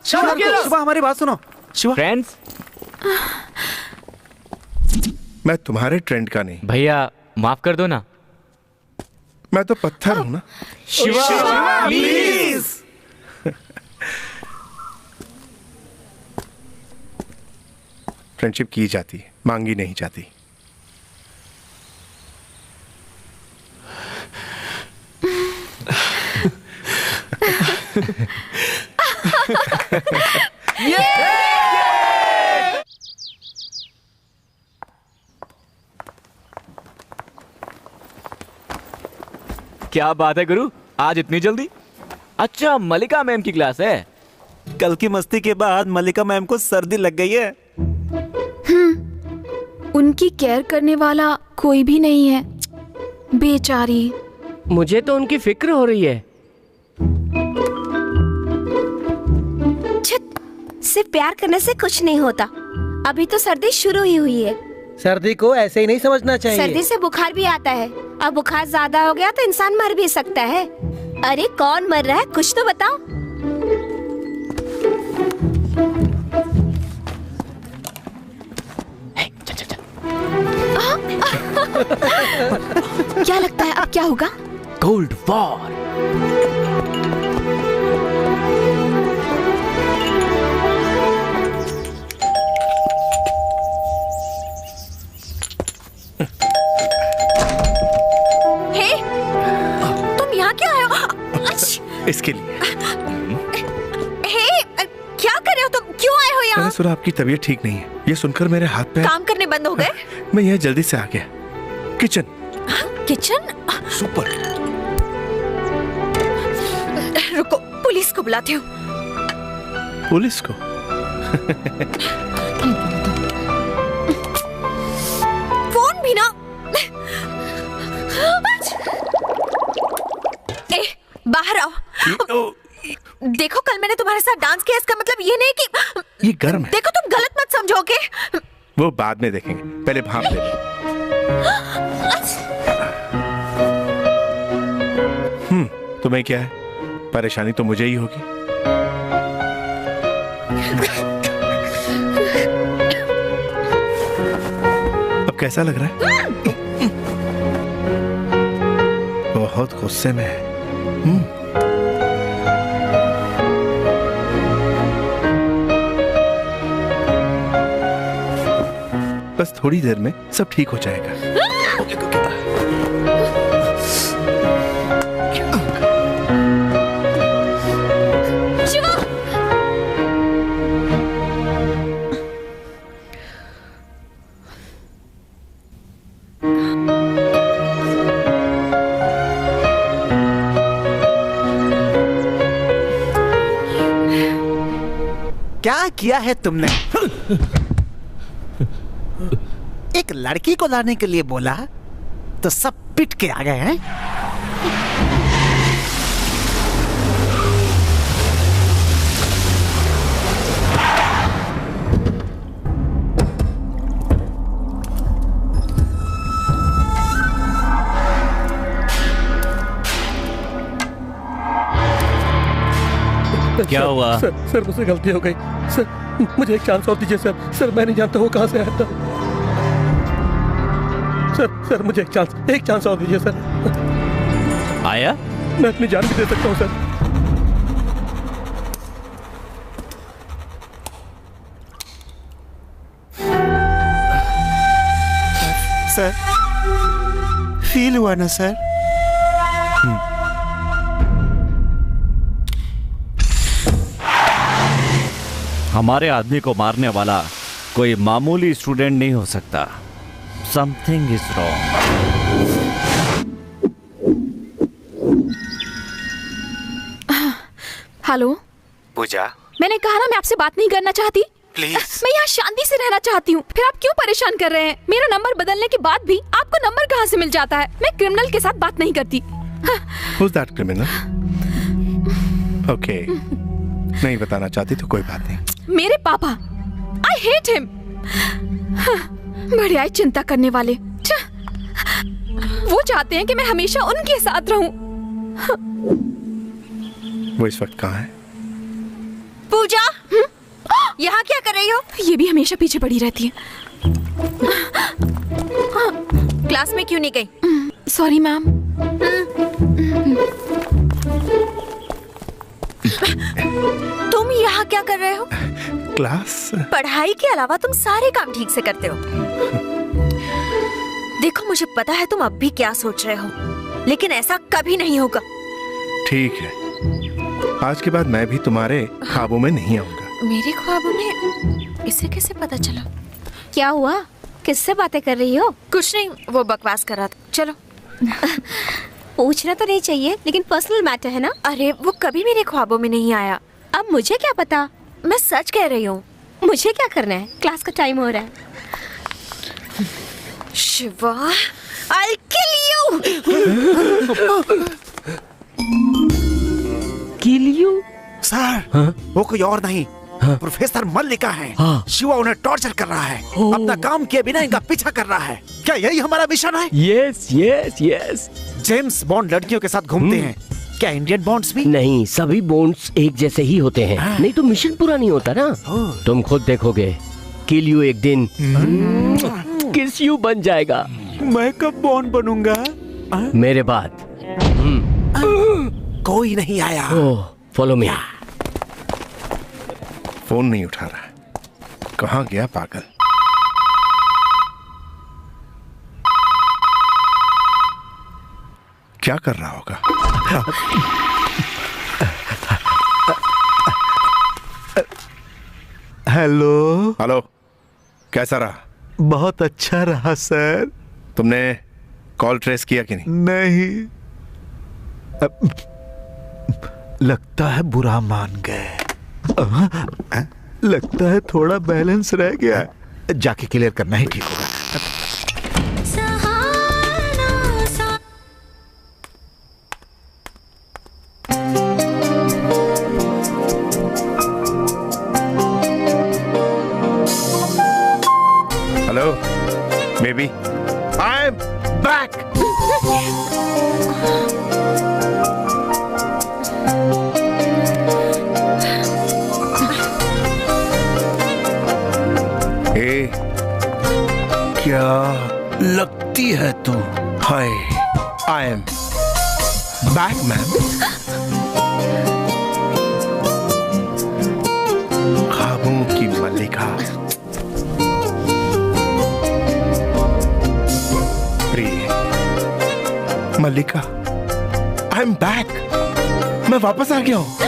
D: शिवा, हमारी बात सुनो। शिवा,
H: फ्रेंड्स,
C: मैं तुम्हारे ट्रेंड का नहीं।
H: भैया माफ कर दो ना।
C: मैं तो पत्थर हूं ना।
H: शिवा, प्लीज।
C: फ्रेंडशिप की जाती है, मांगी नहीं जाती।
H: क्या बात है गुरु, आज इतनी जल्दी? अच्छा, मलिका मैम की क्लास है।
D: कल की मस्ती के बाद मलिका मैम को सर्दी लग गई है।
E: उनकी केयर करने वाला कोई भी नहीं है, बेचारी।
B: मुझे तो उनकी फिक्र हो रही है।
L: सिर्फ प्यार करने से कुछ नहीं होता। अभी तो सर्दी शुरू ही हुई है।
J: सर्दी को ऐसे ही नहीं समझना चाहिए।
L: सर्दी से बुखार भी आता है। अब बुखार ज्यादा हो गया तो इंसान मर भी सकता है। अरे कौन मर रहा है, कुछ तो बताओ।
E: क्या लगता है अब क्या होगा?
H: Cold war.
C: इसके लिए।
L: क्या कर रहे हो तुम? क्यों आए हो यहाँ?
C: मैंने सुना आपकी तबीयत ठीक नहीं है। ये सुनकर मेरे हाथ पैर
L: काम करने बंद हो गए।
C: मैं यहाँ जल्दी से आ गया। किचन।
L: किचन?
C: सुपर।
L: रुको, पुलिस को बुलाती हूँ।
C: पुलिस को?
L: फोन भी ना। बाहर आओ। देखो, कल मैंने तुम्हारे साथ डांस किया, इसका मतलब ये नहीं कि
C: ये गर्म है।
L: देखो, तुम गलत मत समझोगे।
C: वो बाद में देखेंगे, पहले भाप ले लो। तुम्हें क्या है? परेशानी तो मुझे ही होगी। अब कैसा लग रहा है? बहुत गुस्से में है। बस थोड़ी देर में सब ठीक हो जाएगा।
D: क्या किया है तुमने? एक लड़की को लाने के लिए बोला तो सब पिट के आ गए हैं।
K: क्या हुआ?
J: सर मुझसे गलती हो गई सर, मुझे एक चांस और दीजिए सर। सर मैं नहीं जानता वो कहाँ से आया था। सर मुझे एक चांस और दीजिए सर।
K: आया?
J: मैं अपनी जान भी दे सकता हूँ
D: सर। फील हुआ ना सर?
K: हमारे आदमी को मारने वाला कोई मामूली स्टूडेंट नहीं हो सकता। Something is wrong.
E: हेलो
C: पूजा,
E: मैंने कहा ना मैं आपसे बात नहीं करना चाहती।
C: प्लीज।
E: मैं यहाँ शांति से रहना चाहती हूँ, फिर आप क्यों परेशान कर रहे हैं? मेरा नंबर बदलने के बाद भी आपको नंबर कहाँ से मिल जाता है? मैं क्रिमिनल के साथ बात नहीं करती।
C: Who's that criminal? Okay. नहीं बताना चाहती तो कोई बात नहीं।
E: मेरे पापा, आई हेट हिम। बड़े आई चिंता करने वाले। वो चाहते हैं कि मैं हमेशा उनके साथ रहूं।
C: वो इस वक्त कहाँ है?
L: पूजा, यहाँ क्या कर रही हो?
E: ये भी हमेशा पीछे पड़ी रहती है।
L: क्लास में क्यों नहीं गई?
E: Sorry ma'am.
L: तुम यहाँ क्या कर रहे हो?
C: क्लास?
L: पढ़ाई के अलावा तुम सारे काम ठीक से करते हो। देखो, मुझे पता है तुम अब भी क्या सोच रहे हो, लेकिन ऐसा कभी नहीं होगा।
C: ठीक है, आज के बाद मैं भी तुम्हारे ख्वाबों में नहीं आऊंगा।
L: मेरे ख्वाबों में? इसे कैसे पता चला? क्या हुआ? किससे बातें कर रही हो? कुछ नहीं, वो बकवास कर रहा था। चलो। पूछना तो नहीं चाहिए, लेकिन पर्सनल मैटर है ना। अरे वो कभी मेरे ख्वाबों में नहीं आया। अब मुझे क्या पता? मैं सच कह रही हूँ। मुझे क्या करना है? क्लास का टाइम हो रहा है। Shiva, I'll kill you!
B: Kill you?
D: Sir, वो कोई और नहीं, प्रोफेसर मल्लिका है। शिवा उन्हें टॉर्चर कर रहा है, अपना काम किए बिना इनका पीछा कर रहा है। क्या यही हमारा मिशन है?
B: Yes yes yes.
D: James bond लड़कियों के साथ घूमते हैं, क्या इंडियन बॉन्ड्स भी?
B: नहीं, सभी बॉन्ड्स एक जैसे ही होते हैं। नहीं तो मिशन पूरा नहीं होता ना। तुम खुद देखोगे, किल यू एक दिन किस यू बन जाएगा।
D: मैं कब बॉन्ड बनूंगा?
B: मेरे बाद।
D: कोई नहीं आया।
B: Follow me.
C: फोन नहीं उठा रहा, कहाँ गया पागल? क्या कर रहा होगा?
F: हेलो।
C: हेलो, कैसा रहा?
F: बहुत अच्छा रहा सर।
C: तुमने कॉल ट्रेस किया कि नहीं?
F: नहीं। लगता है बुरा मान गए। लगता है थोड़ा बैलेंस रह गया। जाके क्लियर करना ही ठीक होगा।
C: Hello baby, I am back. क्या लगती है तू? हाय, आई एम बैक मैम। ख्वाबों की मल्लिका, प्रिय मल्लिका, आई एम बैक। मैं वापस आ गया हूं।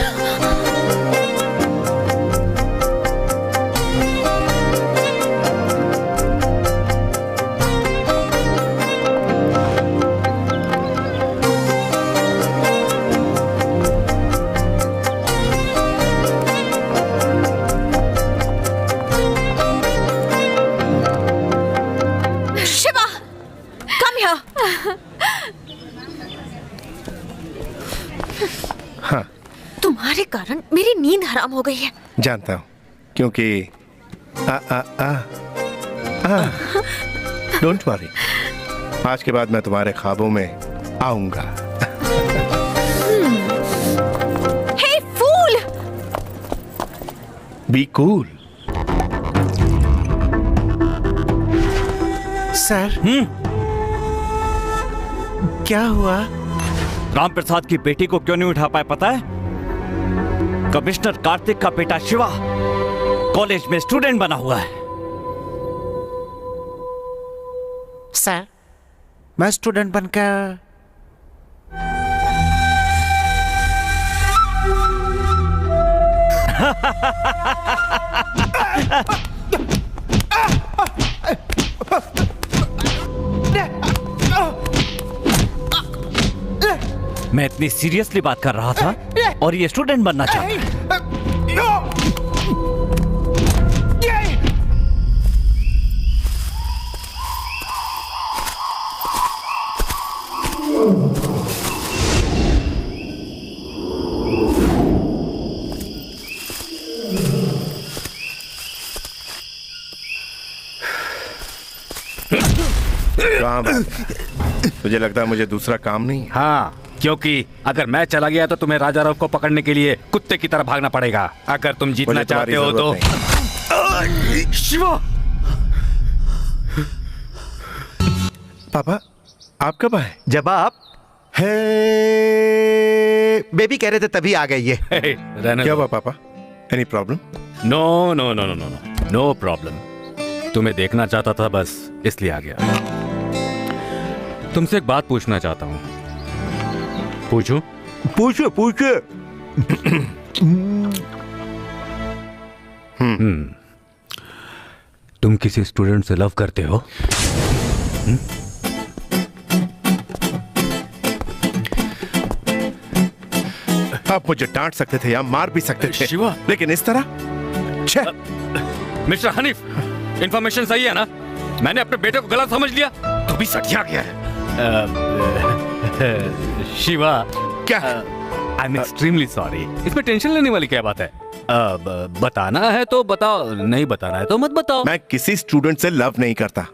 L: तुम्हारे कारण मेरी नींद हराम हो गई है।
C: जानता हूं, क्योंकि डोंट वरी, आज के बाद मैं तुम्हारे ख्वाबों में आऊंगा।
L: Hey fool!
C: Be cool.
D: Sir, क्या हुआ?
K: राम प्रसाद की बेटी को क्यों नहीं उठा पाए पता है? कमिश्नर कार्तिक का बेटा शिवा कॉलेज में स्टूडेंट बना हुआ है।
D: सर, मैं स्टूडेंट बनकर
K: मैं इतनी सीरियसली बात कर रहा था और ये स्टूडेंट बनना चाहता है।
C: कहाँ तुझे लगता है मुझे दूसरा काम नहीं?
A: हाँ, क्योंकि अगर मैं चला गया तो तुम्हें राजा राव को पकड़ने के लिए कुत्ते की तरह भागना पड़ेगा। अगर तुम जीतना चाहते हो तो। शिवा!
C: पापा, आप कब आए?
F: जब आप बेबी कह रहे थे तभी आ गए ये।
C: क्या हुआ पापा? Any problem?
A: No no no no no no problem. तुम्हें देखना चाहता था, बस इसलिए आ गया। तुमसे एक बात पूछना चाहता हूँ। पूछूं?
F: पूछो पूछो।
A: तुम किसी स्टूडेंट से लव करते हो?
C: आप मुझे डांट सकते थे या मार भी सकते थे, शिवा, लेकिन इस तरह?
A: मिस्टर हनीफ, इंफॉर्मेशन सही है ना? मैंने अपने बेटे को गलत समझ लिया तो भी सठिया गया है। शिवा,
C: क्या?
A: I am extremely sorry. इसमें टेंशन लेने वाली क्या बात है? बताना है तो बताओ, नहीं बताना है तो मत बताओ।
C: मैं किसी स्टूडेंट से लव नहीं करता,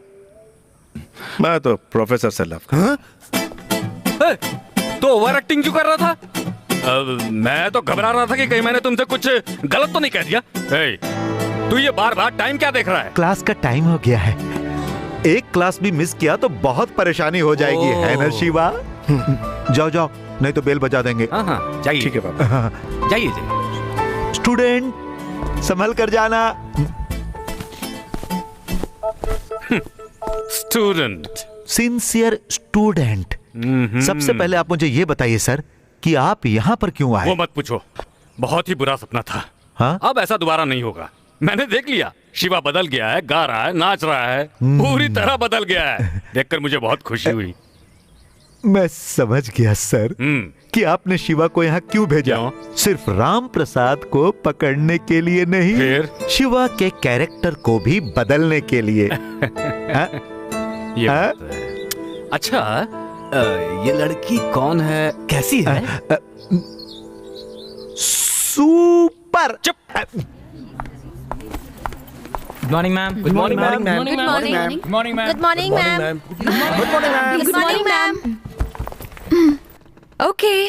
C: मैं तो प्रोफेसर से लव करता।
A: तो ओवर एक्टिंग क्यों कर रहा था? मैं तो घबरा रहा था कि कहीं मैंने तुमसे कुछ गलत तो नहीं कह दिया। तू ये बार बार टाइम क्या देख रहा है?
F: क्लास का टाइम हो गया है, एक क्लास भी मिस किया तो बहुत परेशानी हो जाएगी, है ना शिवा? जाओ जाओ, नहीं तो बेल बजा देंगे।
A: हाँ, जाइए।
C: ठीक है पापा,
A: जाइए।
F: स्टूडेंट संभल कर जाना।
A: Student,
F: sincere student. सबसे पहले आप मुझे ये बताइए सर कि आप यहाँ पर क्यों आए?
A: वो मत पूछो, बहुत ही बुरा सपना था।
F: हाँ?
A: अब ऐसा दोबारा नहीं होगा। मैंने देख लिया, शिवा बदल गया है, गा रहा है, नाच रहा है, पूरी तरह बदल गया है। देखकर मुझे बहुत खुशी हुई।
F: मैं समझ गया सर कि आपने शिवा को यहाँ क्यों भेजा। सिर्फ राम प्रसाद को पकड़ने के लिए नहीं,
A: फिर
F: शिवा के कैरेक्टर को भी बदलने के लिए।
A: ये अच्छा, ये लड़की कौन है, कैसी है?
F: सुपर।
A: चुप।
M: Good morning, ma'am.
J: Good morning, ma'am.
L: Good morning, ma'am.
M: Good morning, ma'am.
L: Good morning, ma'am.
J: Good morning, ma'am.
L: Good morning, ma'am. Okay,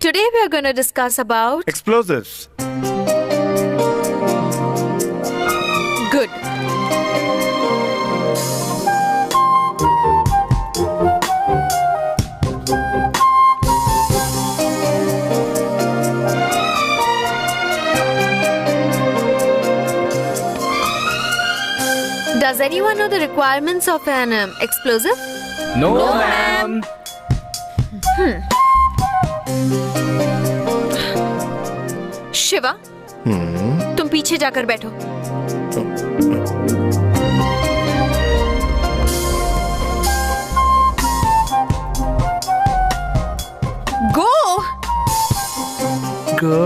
L: today we are going to discuss about
C: explosives.
L: Good. Does anyone know the requirements of an explosive?
H: No, ma'am.
L: Shiva, तुम पीछे जाकर बैठो। गो
C: गो।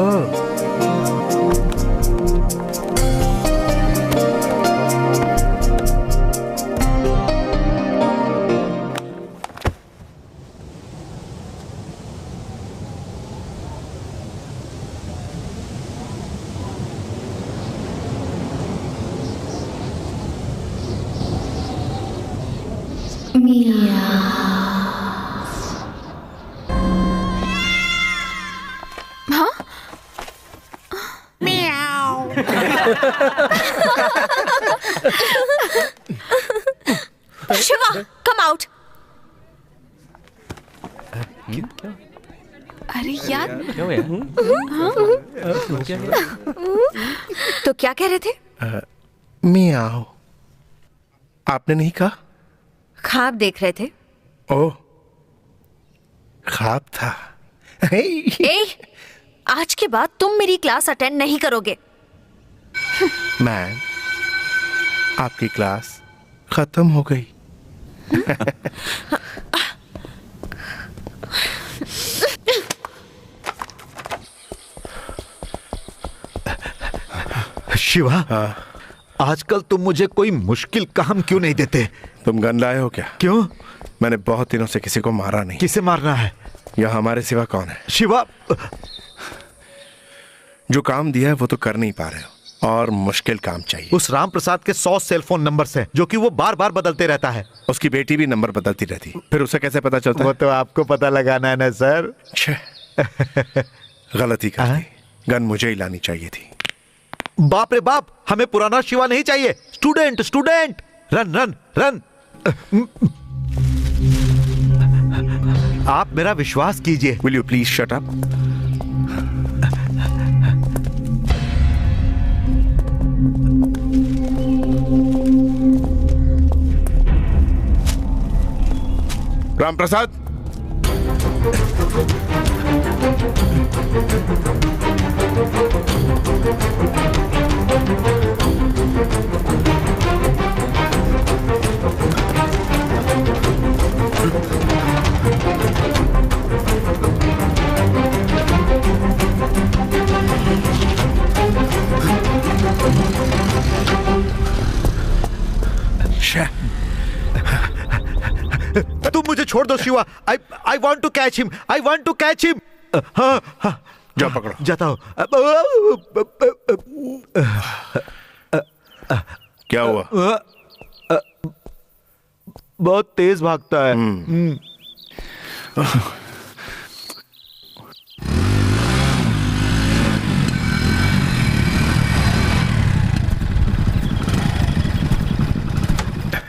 L: Shiva, come out. अरे यार, तो क्या कह रहे थे?
C: मियाओ। आपने नहीं कहा?
L: ख्वाब देख रहे थे।
C: ओह, ख्वाब था।
L: ए, आज के बाद तुम मेरी क्लास अटेंड नहीं करोगे।
C: मैम, आपकी क्लास खत्म हो गई।
F: शिवा, आजकल तुम मुझे कोई मुश्किल काम क्यों नहीं देते?
C: तुम गन लाए हो क्या?
F: क्यों?
C: मैंने बहुत दिनों से किसी को मारा नहीं।
F: किसे मारना है?
C: यहाँ हमारे सिवा कौन है?
F: शिवा,
C: जो काम दिया है वो तो कर नहीं पा रहे हो। और मुश्किल काम चाहिए।
F: उस राम प्रसाद के 100 सेलफोन नंबर्स हैं जो कि वो बार बार बदलते रहता है।
C: उसकी बेटी भी नंबर बदलती रहती, फिर उसे कैसे पता चलता?
F: वो तो आपको पता लगाना है ना सर।
C: गलती कर दी, गन मुझे ही लानी चाहिए थी।
F: बाप रे बाप, हमें पुराना शिवा नहीं चाहिए। Student student, run run run. आप मेरा विश्वास कीजिए।
C: Will you please shut up? Ram Prasad,
F: तुम मुझे छोड़ दो Shiva. I want to catch him, I want to catch him. हाँ हाँ,
C: जाओ पकड़ो।
F: जाता हूँ।
C: क्या हुआ?
F: बहुत तेज भागता है।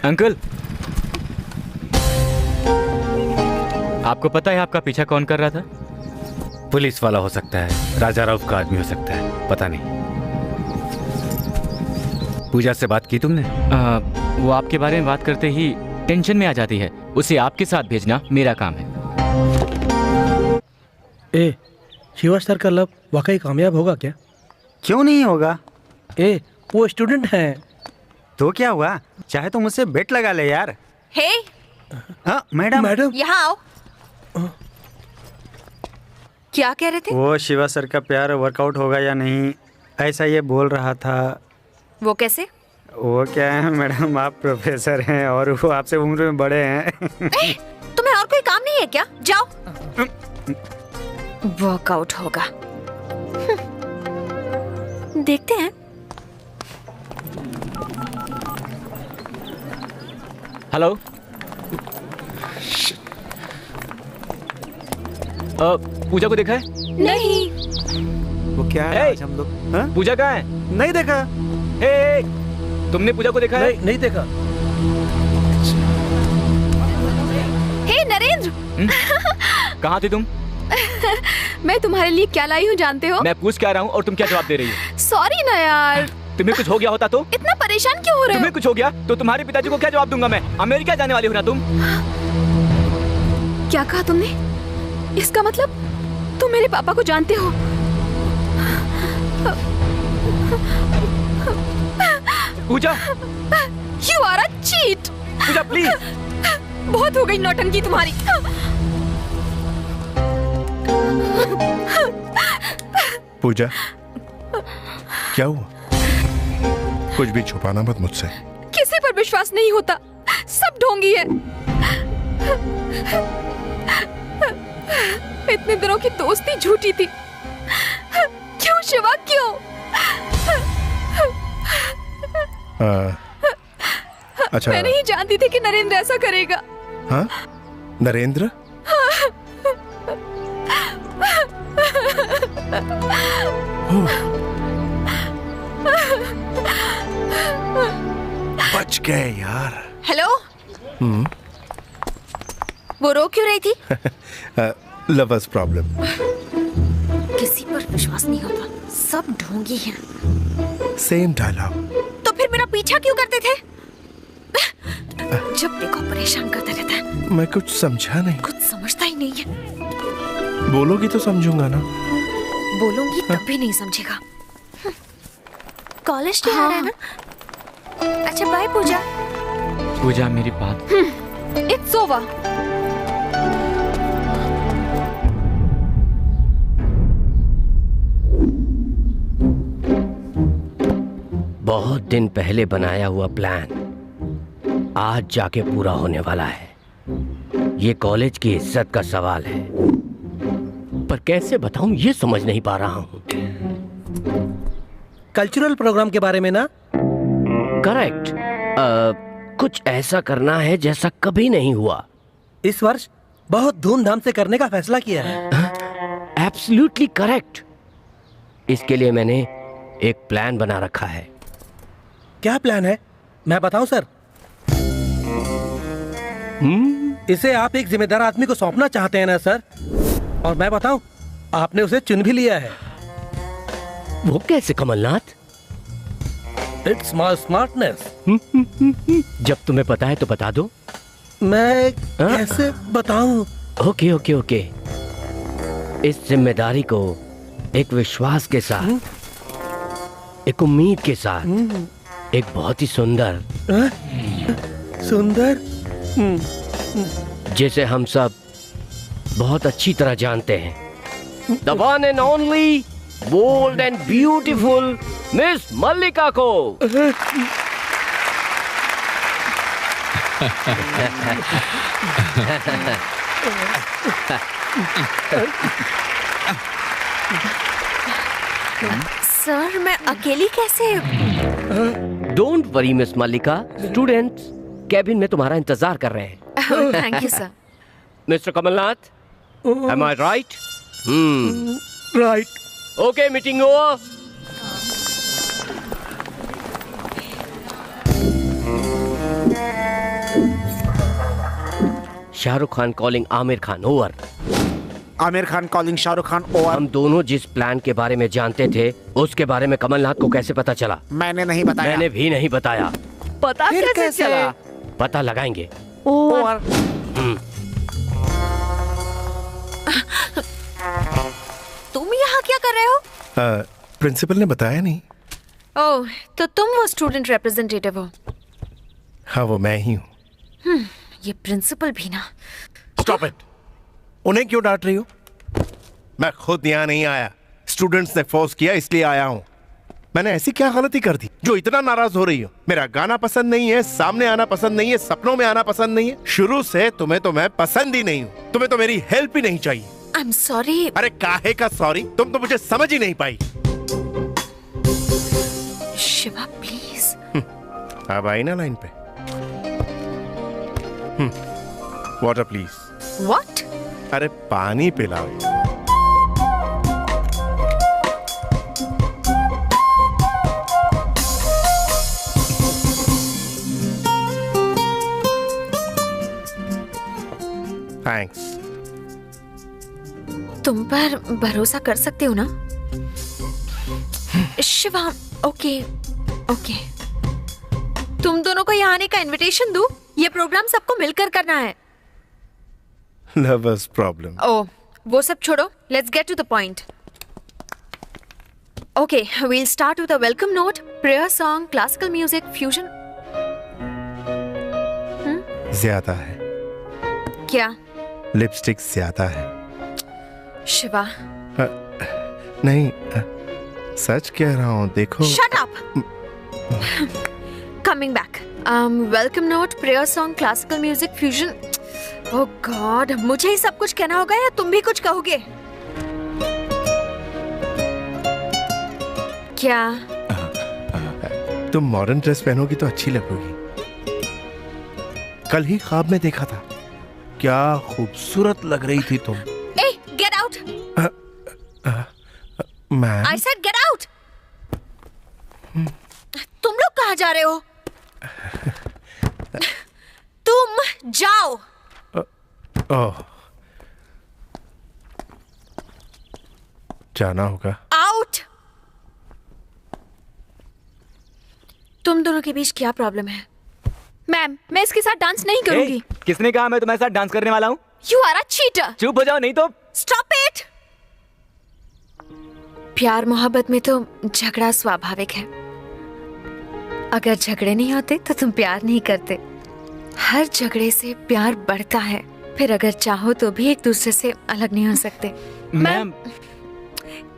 A: अंकल, आपको पता है आपका पीछा कौन कर रहा था? पुलिस वाला हो सकता है, राजा राव का आदमी हो सकता है, पता नहीं। पूजा से बात की तुमने?
N: वो आपके बारे में बात करते ही टेंशन में आ जाती है। उसे आपके साथ भेजना मेरा काम है।
J: ए, शिवा सर का लव वाकई कामयाब होगा क्या?
G: क्यों नहीं होगा?
J: वो स्टूडेंट हैं।
G: तो क्या हुआ, चाहे तो मुझसे बेट लगा ले यार।
L: हे
G: मैडम
L: यहाँ आओ। क्या कह रहे थे?
G: वो शिवा सर का प्यार वर्कआउट होगा या नहीं, ऐसा ये बोल रहा था।
L: वो कैसे?
G: वो क्या है मैडम, आप प्रोफेसर हैं और वो आपसे उम्र में बड़े हैं।
L: तुम्हें और कोई काम नहीं है क्या? जाओ। वर्कआउट होगा, देखते हैं।
N: हेलो, पूजा को देखा है?
L: नहीं।
G: वो क्या है आज हम लोग?
N: पूजा कहाँ है?
G: नहीं देखा।
N: तुमने पूजा को देखा है?
J: नहीं देखा।
E: हे नरेंद्र,
N: कहाँ थे तुम?
E: मैं तुम्हारे लिए क्या लाई हूँ जानते हो?
N: मैं पूछ क्या रहा हूँ और तुम क्या जवाब दे रही हो?
E: सॉरी ना यार।
N: तुम्हें कुछ हो गया होता तो?
E: इतना परेशान क्यों हो रहे हो?
N: तुम्हें कुछ हो गया तो तुम्हारे पिताजी को क्या जवाब दूंगा मैं? अमेरिका जाने वाली हो ना तुम?
E: क्या कहा तुमने? इसका मतलब तुम मेरे पापा को जानते हो?
N: Pooja,
E: You are a cheat.
N: Pooja please.
E: बहुत हो गई नौटंकी तुम्हारी।
C: पूजा, क्या हुआ? कुछ भी छुपाना मत मुझसे।
E: किसी पर विश्वास नहीं होता, सब ढोंगी है। इतने दिनों की दोस्ती झूठी थी। क्यों शिवा, क्यों?
C: अच्छा,
E: मैं नहीं जानती थी कि नरेंद्र ऐसा करेगा।
C: हाँ? नरेंद्र? बच गए यार।
L: हेलो। वो रो क्यों रही थी?
C: Lovers problem.
L: किसी पर विश्वास नहीं होता, सब ढोंगी हैं।
C: Same dialogue.
L: तो फिर मेरा पीछा क्यों करते थे? जब देखो परेशान करता रहता है।
C: मैं कुछ समझा नहीं।
L: कुछ समझता ही नहीं है।
C: बोलोगी तो समझूंगा ना।
L: बोलूंगी तब भी नहीं समझेगा। कॉलेज तो आ रहा है ना? अच्छा बाय पूजा।
N: पूजा मेरी बात।
E: It's over.
B: बहुत दिन पहले बनाया हुआ प्लान आज जाके पूरा होने वाला है। ये कॉलेज की इज्जत का सवाल है, पर कैसे बताऊं ये समझ नहीं पा रहा हूं।
J: कल्चरल प्रोग्राम के बारे में ना?
B: करेक्ट। कुछ ऐसा करना है जैसा कभी नहीं हुआ।
J: इस वर्ष बहुत धूमधाम से करने का फैसला किया है।
B: Absolutely correct. इसके लिए मैंने एक प्लान बना रखा है।
J: क्या प्लान है? मैं बताऊं सर? इसे आप एक जिम्मेदार आदमी को सौंपना चाहते हैं ना सर? और मैं बताऊं, आपने उसे चुन भी लिया है।
B: वो कैसे कमलनाथ?
J: It's my smartness.
B: जब तुम्हें पता है तो बता दो।
J: मैं कैसे बताऊं?
B: Okay okay okay. इस जिम्मेदारी को एक विश्वास के साथ, एक उम्मीद के साथ, एक बहुत ही सुंदर जिसे हम सब बहुत अच्छी तरह जानते हैं, The one and only, bold and beautiful miss Mallika को।
L: सर मैं अकेली कैसे?
B: Don't worry miss Mallika, students cabin में तुम्हारा इंतजार कर रहे हैं।
L: Thank you sir.
B: Mister Kamalnath, am I right?
J: Right.
B: Okay, meeting over. Shahrukh Khan calling Aamir Khan over.
D: Aamir Khan calling Shahrukh Khan over.
B: हम दोनों जिस प्लान के बारे में जानते थे उसके बारे में कमलनाथ को कैसे पता चला?
D: मैंने नहीं बताया।
B: मैंने भी नहीं बताया।
L: पता कैसे चला?
B: पता लगाएंगे।
L: ओवर। तुम यहाँ क्या कर रहे हो?
C: प्रिंसिपल ने बताया नहीं।
L: ओह, तो तुम वो स्टूडेंट रिप्रेजेंटेटिव हो?
C: हाँ, वो मैं ही हूँ।
L: ये प्रिंसिपल भी ना।
C: Stop it. उन्हें क्यों डांट रही हो? मैं खुद यहाँ नहीं आया, स्टूडेंट्स ने फोर्स किया इसलिए आया हूँ। मैंने ऐसी क्या गलती कर दी जो इतना नाराज हो रही हो? मेरा गाना पसंद नहीं है, सामने आना पसंद नहीं है, सपनों में आना पसंद नहीं है। शुरू से तुम्हें तो मैं पसंद ही नहीं हूँ। तुम्हें तो मेरी हेल्प ही नहीं चाहिए।
L: आई एम सॉरी।
C: अरे काहे का सॉरी? तुम तो मुझे समझ ही नहीं पाई।
L: शिवा प्लीज।
C: अब आई ना लाइन पे। Water please.
L: व्हाट?
C: अरे पानी पिलाओ। थैंक्स।
L: तुम पर भरोसा कर सकते हो ना शिवा? Okay okay. तुम दोनों को यहाँ आने का इनविटेशन दूं? ये प्रोग्राम सबको मिलकर करना है।
C: Nervous problem.
L: ओह, वो सब छोड़ो। Let's get to the point. Okay, we'll start with a welcome note, prayer song, classical music, fusion.
C: ज्यादा है।
L: क्या?
C: लिपस्टिक ज्यादा है।
L: शिवा।
C: नहीं, सच कह रहा हूँ, देखो।
L: Shut up. Coming back. Welcome note, prayer song, classical music, fusion. Oh God, मुझे ही सब कुछ कहना होगा या तुम भी कुछ कहोगे? क्या?
C: तुम मॉडर्न ड्रेस पहनोगी तो अच्छी लगोगी। कल ही ख्वाब में देखा था, क्या खूबसूरत लग रही थी तुम।
L: Hey, get out!
C: Ma'am.
L: I said get out! तुम लोग कहाँ जा रहे हो? तुम जाओ।
C: ओह, जाना होगा।
L: आउट। तुम दोनों के बीच क्या प्रॉब्लम है?
E: मैम, मैं इसके साथ डांस नहीं करूंगी।
N: किसने कहा मैं तुम्हारे साथ डांस करने वाला हूँ?
L: You are a cheater.
N: चुप हो जाओ नहीं तो।
L: Stop it. प्यार मोहब्बत में तो झगड़ा स्वाभाविक है। अगर झगड़े नहीं होते तो तुम प्यार नहीं करते। हर झगड़े से प्यार बढ़ता है। फिर अगर चाहो तो भी एक दूसरे से अलग नहीं हो सकते।
N: Ma'am,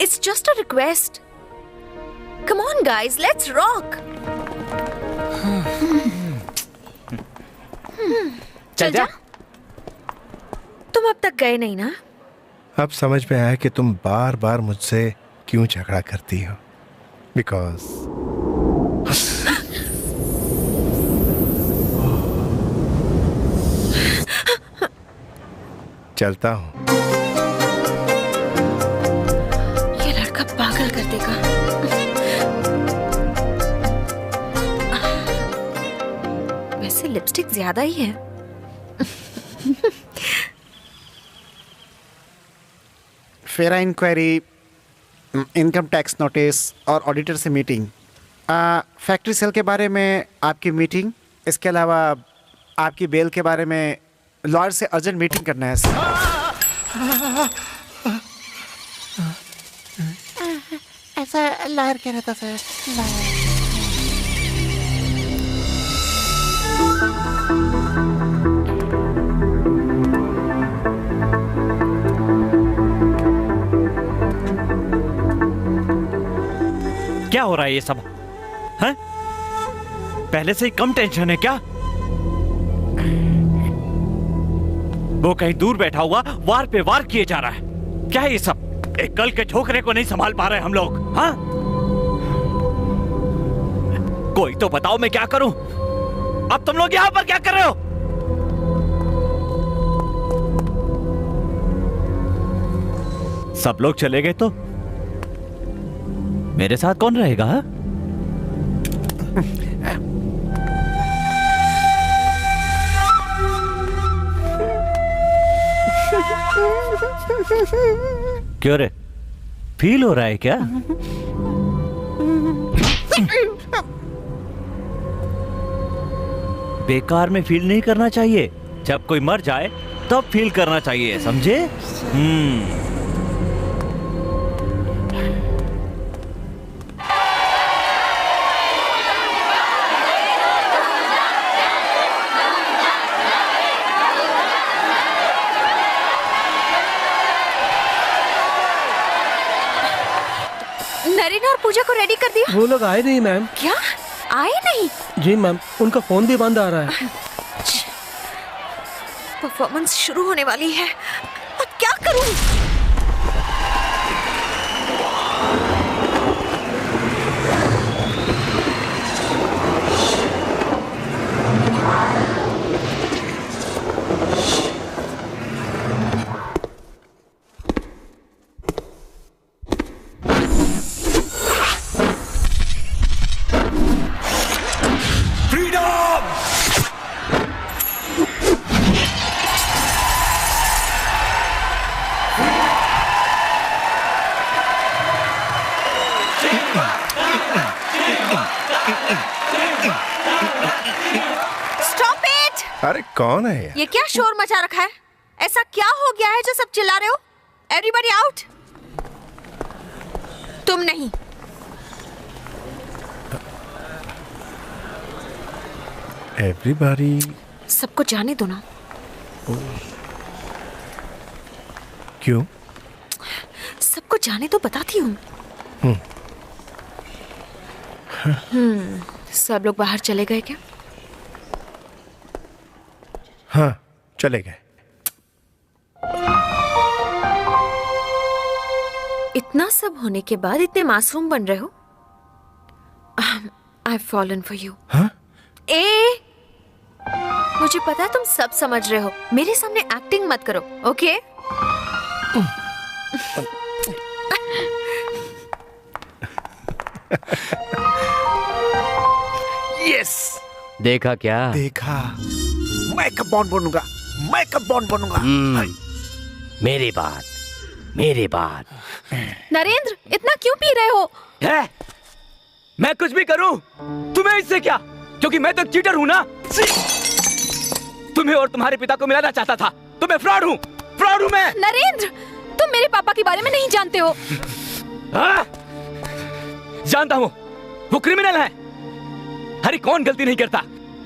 L: It's just a request. Come on guys, let's rock. चल जा। तुम अब तक गए नहीं ना?
C: अब समझ में आया कि तुम बार बार मुझसे क्यों झगड़ा करती हो। बिकॉज चलता हूं।
L: ये लड़का पागल कर देगा। वैसे लिपस्टिक ज्यादा ही है।
D: फेरा इंक्वायरी, इनकम टैक्स नोटिस और ऑडिटर से मीटिंग, फैक्ट्री सेल के बारे में आपकी मीटिंग, इसके अलावा आपकी बेल के बारे में लॉयर से अर्जेंट मीटिंग करना है सर।
O: ऐसा लॉयर कह रहा था सर।
K: क्या हो रहा है ये सब? हैं? पहले से ही कम टेंशन है क्या? वो कहीं दूर बैठा हुआ वार पे वार किए जा रहा है। क्या है ये सब? एक कल के छोकरे को नहीं संभाल पा रहे हम लोग। हाँ, कोई तो बताओ मैं क्या करूं? अब तुम लोग यहां पर क्या कर रहे हो? सब लोग चले गए तो मेरे साथ कौन रहेगा? हा? क्यों रे, फील हो रहा है क्या? बेकार में फील नहीं करना चाहिए। जब कोई मर जाए तब फील करना चाहिए, समझे?
L: नरेन और पूजा को रेडी कर दिया?
J: वो लोग आए नहीं मैम।
L: क्या आए नहीं?
J: जी मैम, उनका फोन भी बंद आ रहा है।
L: परफॉर्मेंस शुरू होने वाली है, अब क्या करूं?
C: अरे कौन है
L: ये? क्या शोर मचा रखा है? ऐसा क्या हो गया है जो सब चिल्ला रहे हो? Everybody out. तुम नहीं।
C: एवरीबॉडी?
L: सबको जाने दो ना।
C: क्यों?
L: सबको जाने तो बताती हूँ। सब लोग बाहर चले गए क्या?
C: हाँ, चले गए।
L: इतना सब होने के बाद इतने मासूम बन रहे हो? I've fallen for you.
C: हाँ?
L: मुझे पता है तुम सब समझ रहे हो। मेरे सामने एक्टिंग मत करो, ओके?
D: यस।
B: देखा क्या?
D: देखा। मैं कब बॉन्ड बनूंगा? मैं कब बॉन्ड बनूंगा?
B: मेरी बात।
E: नरेंद्र, इतना क्यों पी रहे हो?
B: है? मैं कुछ भी करूं, तुम्हें इससे क्या? क्योंकि मैं तो चीटर हूं ना। तुम्हें और तुम्हारे पिता को मिलाना चाहता था, तो मैं फ्रॉड हूं मैं।
E: नरेंद्र, तुम मेरे पापा के बारे में नहीं जानते हो।
B: जानता हूं, वो क्रिमिनल है। अरे कौन गलती नहीं करता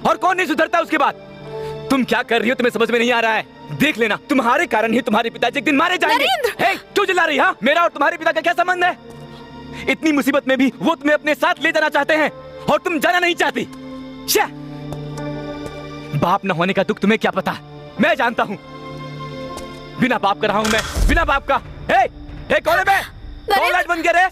B: और कौन नहीं सुधरता उसके बाद? तुम क्या कर रही हो तुम्हें समझ में नहीं आ रहा है। देख लेना, तुम्हारे कारण ही तुम्हारे पिताजी एक दिन मारे जाएंगे। क्यों चिल्ला रही? हाँ, मेरा और तुम्हारे पिता का क्या संबंध है? इतनी मुसीबत में भी वो तुम्हें अपने साथ ले जाना चाहते हैं और तुम जाना नहीं चाहती। बाप न होने का दुख तुम्हें क्या पता? मैं जानता हूँ। बिना बाप का रहा हूँ मैं, बिना बाप का। कौन है मैं? कौन लाइट बंद कर रहे?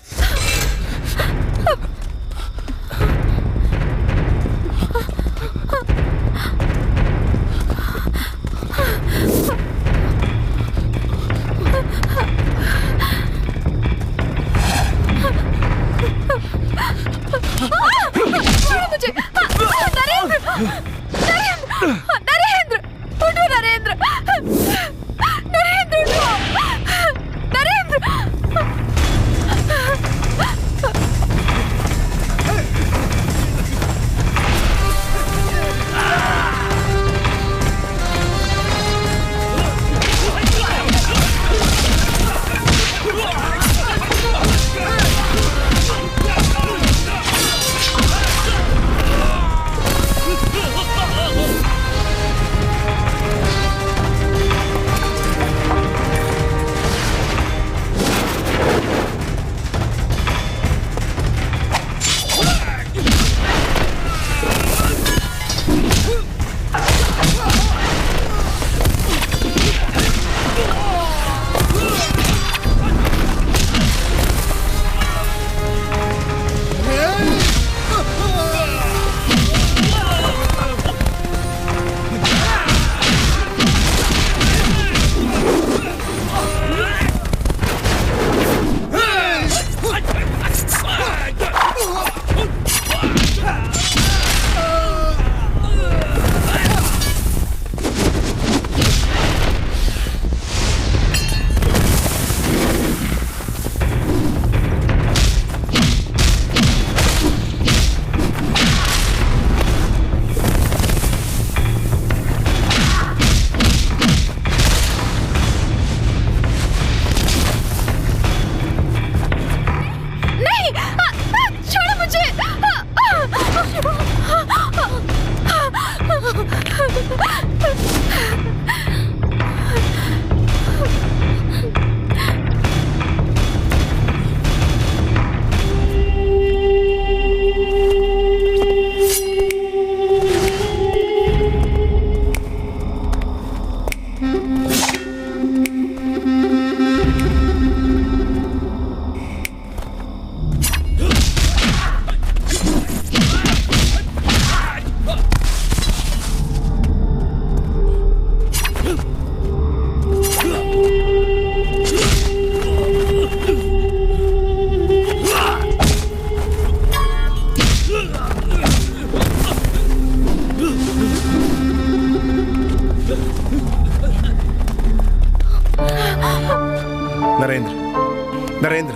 C: नरेंद्र,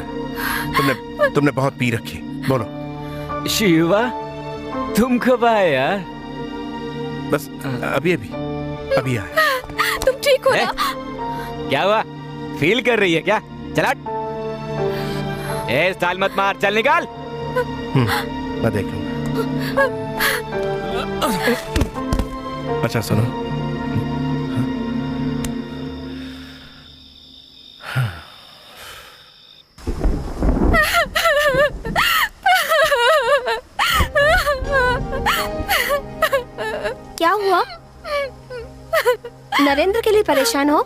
C: तुमने बहुत पी रखी, बोलो।
N: शिवा, तुम कब आए यार?
C: बस अभी आया।
L: तुम ठीक हो ना?
N: क्या हुआ? फील कर रही है क्या? चला, स्टाइल मत मार, चल निकाल।
C: मैं देख लूंगा। अच्छा सुनो,
L: क्या हुआ? नरेंद्र के लिए परेशान हो?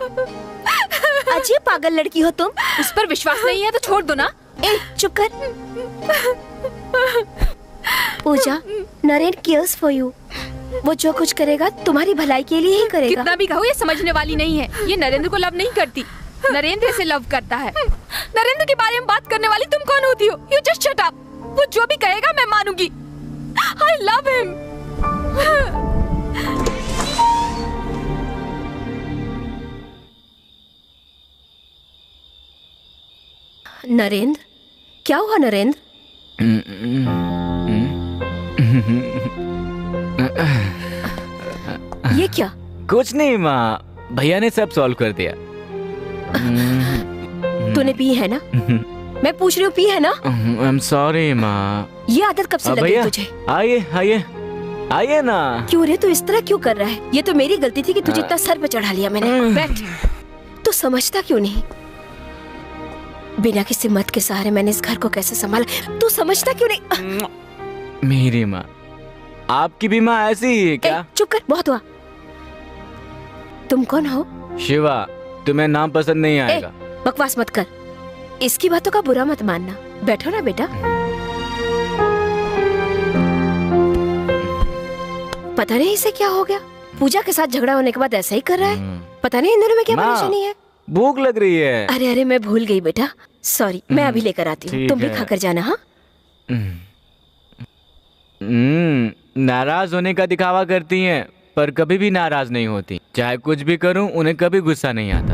L: अजीब पागल लड़की हो तुम।
E: उस पर विश्वास नहीं है तो छोड़ दो ना।
L: ए, चुप कर। पूजा, नरेंद्र केयर्स फॉर यू। वो जो कुछ करेगा तुम्हारी भलाई के लिए ही करेगा।
E: कितना भी कहो ये समझने वाली नहीं है। ये नरेंद्र को लव नहीं करती, नरेंद्र से लव करता है। नरेंद्र के बारे में बात करने वाली तुम कौन होती हो? You just shut up. वो जो भी कहेगा मैं मानूंगी। I love him.
L: नरेंद्र, क्या हुआ नरेंद्र? ये क्या?
N: कुछ नहीं माँ, भैया ने सब सॉल्व कर दिया।
L: तूने पी है ना? मैं पूछ रही हूँ, पी है ना?
N: आई एम सॉरी माँ।
L: ये आदत कब से लगी तुझे?
N: आइए आइए आइए ना।
L: क्यों रे, तू इस तरह क्यों कर रहा है? ये तो मेरी गलती थी कि तुझे इतना सर पे चढ़ा लिया मैंने। बैठ। तू समझता क्यों नहीं? बिना किसी मत के सहारे मैंने इस घर को कैसे संभाला, तू समझता क्यों नहीं?
N: मेरी माँ, आपकी भी माँ ऐसी ही है क्या?
L: चुप कर, बहुत हुआ। तुम कौन हो?
N: शिवा, तुम्हें नाम पसंद नहीं आएगा।
L: बकवास मत कर, इसकी बातों का बुरा मत मानना। बैठो ना बेटा। पता नहीं इसे क्या हो गया, पूजा के साथ झगड़ा होने के बाद ऐसा ही कर रहा है। पता नहीं इन दोनों में क्या परेशानी है।
N: भूख लग रही है।
L: अरे मैं भूल गई बेटा, सॉरी। मैं अभी लेकर आती हूँ, तुम भी खाकर जाना। हाँ,
N: नाराज होने का दिखावा करती हैं, पर कभी भी नाराज नहीं होती। चाहे कुछ भी करूं, उन्हें कभी गुस्सा नहीं आता।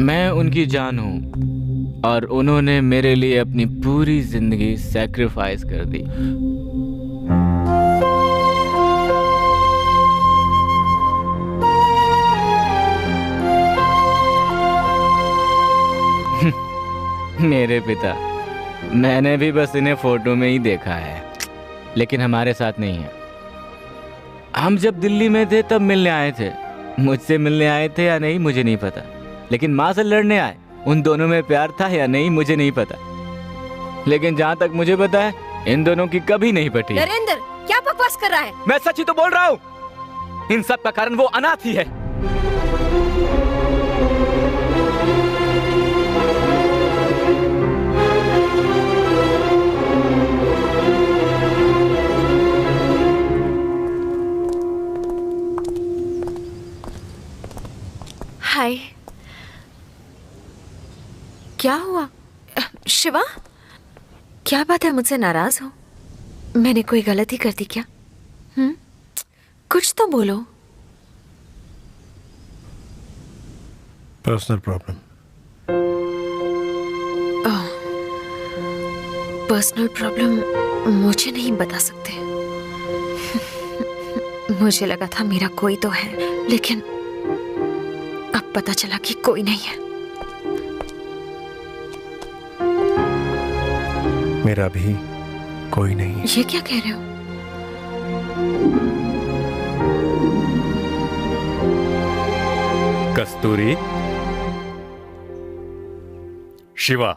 N: मैं उनकी जान हूं और उन्होंने मेरे लिए अपनी पूरी जिंदगी सैक्रिफाइस कर दी। मेरे पिता, मैंने भी बस इन्हें फोटो में ही देखा है, लेकिन हमारे साथ नहीं है। हम जब दिल्ली में थे तब मिलने आए थे। मुझसे मिलने आए थे या नहीं मुझे नहीं पता, लेकिन माँ से लड़ने आए। उन दोनों में प्यार था या नहीं मुझे नहीं पता, लेकिन जहाँ तक मुझे पता है इन दोनों की कभी नहीं पटी।
L: नरेंद्र, क्या बकवास कर रहा है?
N: मैं सच ही तो बोल रहा हूँ। इन सब का कारण वो अनाथ ही है।
L: हाय, क्या हुआ? शिवा, क्या बात है, मुझसे नाराज हो? मैंने कोई गलती कर दी क्या? कुछ तो बोलो।
C: Personal problem.
L: पर्सनल प्रॉब्लम मुझे नहीं बता सकते। मुझे लगा था मेरा कोई तो है, लेकिन अब पता चला कि कोई नहीं है।
C: मेरा भी कोई नहीं है।
L: ये क्या कह रहे हो?
A: कस्तूरी, शिवा,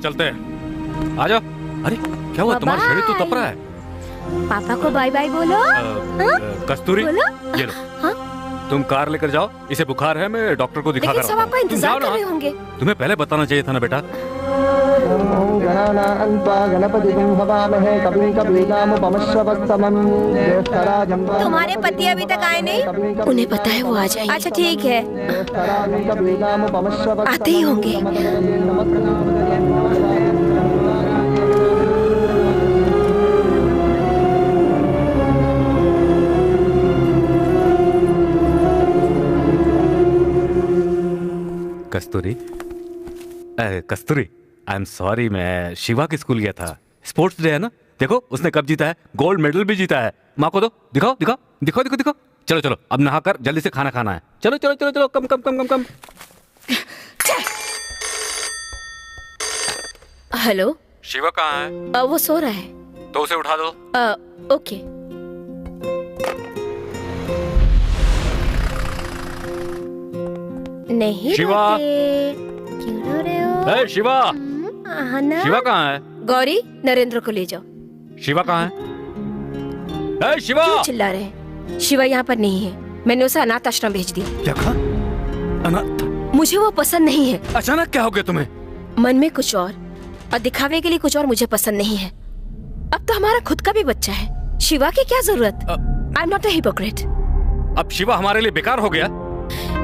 A: चलते हैं। आ जाओ। अरे क्या हुआ, तुम्हारा शरीर तो तप रहा है।
L: पापा को बाय बाय बोलो।
A: कस्तूरी ये लो। तुम कार लेकर जाओ, इसे बुखार है, मैं डॉक्टर को दिखा कर
L: सब आपका इंतजार कर रहे होंगे।
A: तुम्हें पहले बताना चाहिए था ना बेटा।
L: तुम्हारे पति अभी तक आए नहीं? उन्हें पता है वो आ जाएंगे। अच्छा ठीक है, आते ही होंगे।
A: कस्तूरी, कस्तूरी, आई एम सॉरी, मैं शिवा के स्कूल गया था। स्पोर्ट्स डे है ना, देखो उसने कप जीता है, गोल्ड मेडल भी जीता है। माँ को दो, दिखाओ दिखाओ दिखाओ दिखाओ दिखाओ। चलो चलो अब नहाकर जल्दी से खाना खाना है। चलो चलो चलो चलो, कम कम कम कम कम।
L: हेलो,
A: शिवा कहाँ है?
L: वो सो रहा है।
A: तो उसे उठा दो।
L: ओके। नहीं
A: शिवा,
L: क्यों रो रहे हो?
A: शिवा, शिवा कहाँ है?
L: गौरी, नरेंद्र को ले जाओ।
A: शिवा कहाँ है? शिवा,
L: क्यों चिल्ला रहे हैं? शिवा यहाँ पर नहीं है, मैंने उसे अनाथ आश्रम भेज दिया।
A: क्या कहा? अनाथ?
L: मुझे वो पसंद नहीं है।
A: अचानक क्या हो गया तुम्हें?
L: मन में कुछ और दिखावे के लिए कुछ और मुझे पसंद नहीं है। अब तो हमारा खुद का भी बच्चा है, शिवा की क्या जरूरत? I am not a hypocrite.
A: अब शिवा हमारे लिए बेकार हो गया?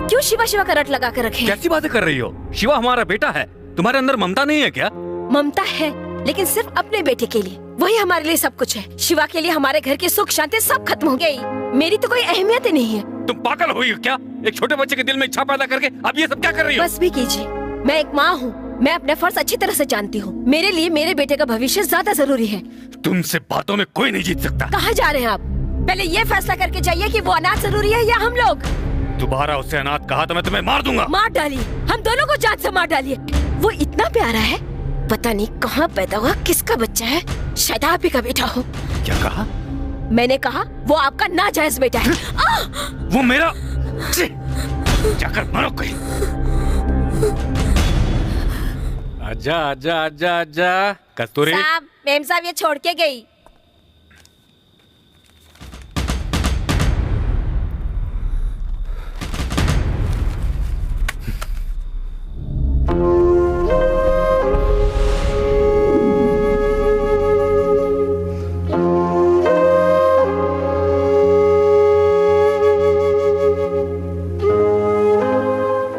L: क्यों शिवा शिवा का रट लगा कर रखे?
A: कैसी बातें कर रही हो? शिवा हमारा बेटा है, तुम्हारे अंदर ममता नहीं है क्या?
L: ममता है, लेकिन सिर्फ अपने बेटे के लिए। वही हमारे लिए सब कुछ है। शिवा के लिए हमारे घर की सुख शांति सब खत्म हो गई। मेरी तो कोई अहमियत ही नहीं है।
A: तुम पागल हुई हो क्या? एक छोटे बच्चे के दिल में इच्छा पैदा करके अब ये सब क्या कर रही हो?
L: बस भी कीजिए, मैं एक माँ हूँ, मैं अपने फर्ज अच्छी तरह से जानती हूँ। मेरे लिए मेरे बेटे का भविष्य ज्यादा जरूरी है।
A: तुमसे बातों में कोई नहीं जीत सकता।
L: कहाँ जा रहे हैं आप? पहले ये फैसला करके जाइए कि वो अनाथ जरूरी है या हम लोग।
A: दोबारा उसे अनाथ कहा तो मैं तुम्हें मार दूंगा।
L: मार डालिए, हम दोनों को जान से मार डालिए। वो इतना प्यारा है, पता नहीं कहाँ पैदा हुआ, किसका बच्चा है, शायद आप ही का बेटा हो।
A: क्या कहा?
L: मैंने कहा वो आपका नाजायज बेटा है।
A: वो मेरा, जाकर मरो कहीं। आजा आजा आजा आजा। कस्तूरी
L: साहब, मेम साहब ये छोड़ के गई।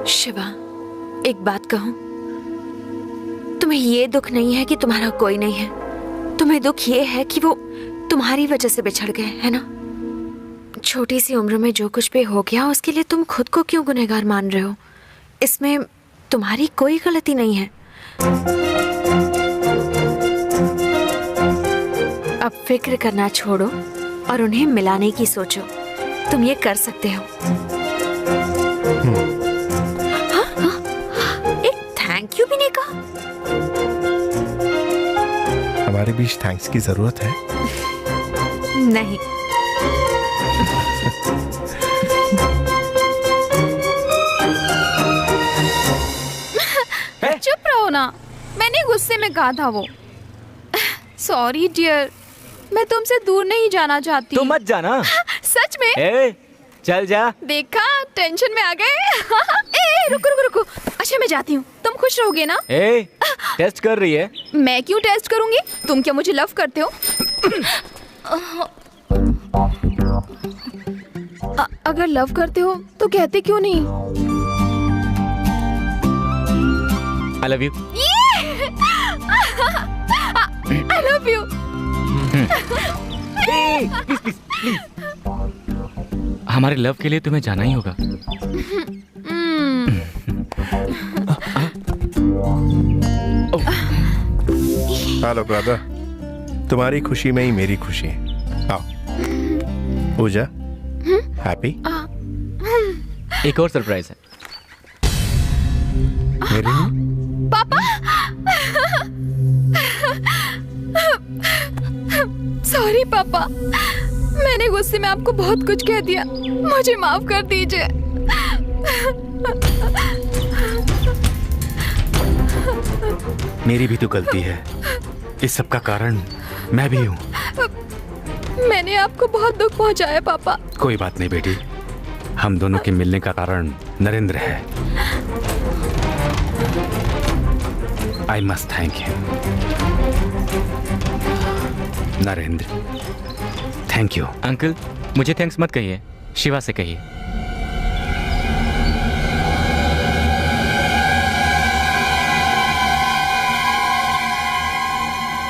P: शिवा, एक बात कहूं, तुम्हें ये दुख नहीं है कि तुम्हारा कोई नहीं है, तुम्हें दुख ये है कि वो तुम्हारी वजह से बिछड़ गए, है ना? छोटी सी उम्र में जो कुछ भी हो गया उसके लिए तुम खुद को क्यों गुनहगार मान रहे हो? इसमें तुम्हारी कोई गलती नहीं है। अब फिक्र करना छोड़ो और उन्हें मिलाने की सोचो। तुम ये कर सकते हो। एक थैंक यू भी नहीं कहा।
C: हमारे बीच थैंक्स की जरूरत है?
P: नहीं।
E: चुप रहो ना, मैंने गुस्से में कहा था वो। सॉरी डियर, मैं तुमसे दूर नहीं जाना चाहती।
N: तो मत जाना।
E: सच में?
N: चल जा।
E: देखा, टेंशन में आ गए। रुको रुको रुको। अच्छा मैं जाती हूँ, तुम खुश रहोगे ना?
N: टेस्ट कर रही है?
E: मैं क्यों टेस्ट करूंगी? तुम क्या मुझे लव करते हो? अगर लव करते हो तो कहते क्यों नहीं?
N: I love you.
E: I love you.
N: Please please please. हमारे लव के लिए तुम्हें जाना ही होगा।
C: हेलो ब्रदर, तुम्हारी खुशी में ही मेरी खुशी है। आओ पूजा, हैप्पी?
N: एक और सरप्राइज है
C: मेरे लिए।
E: पापा, सॉरी पापा, मैंने गुस्से में आपको बहुत कुछ कह दिया, मुझे माफ कर दीजिए।
A: मेरी भी तो गलती है। इस सब का कारण मैं भी हूँ।
E: मैंने आपको बहुत दुख पहुंचाया पापा।
A: कोई बात नहीं बेटी, हम दोनों के मिलने का कारण नरेंद्र है। I must thank you Narendra. Thank you.
N: Uncle मुझे थैंक्स मत कहिए, शिवा से कहिए।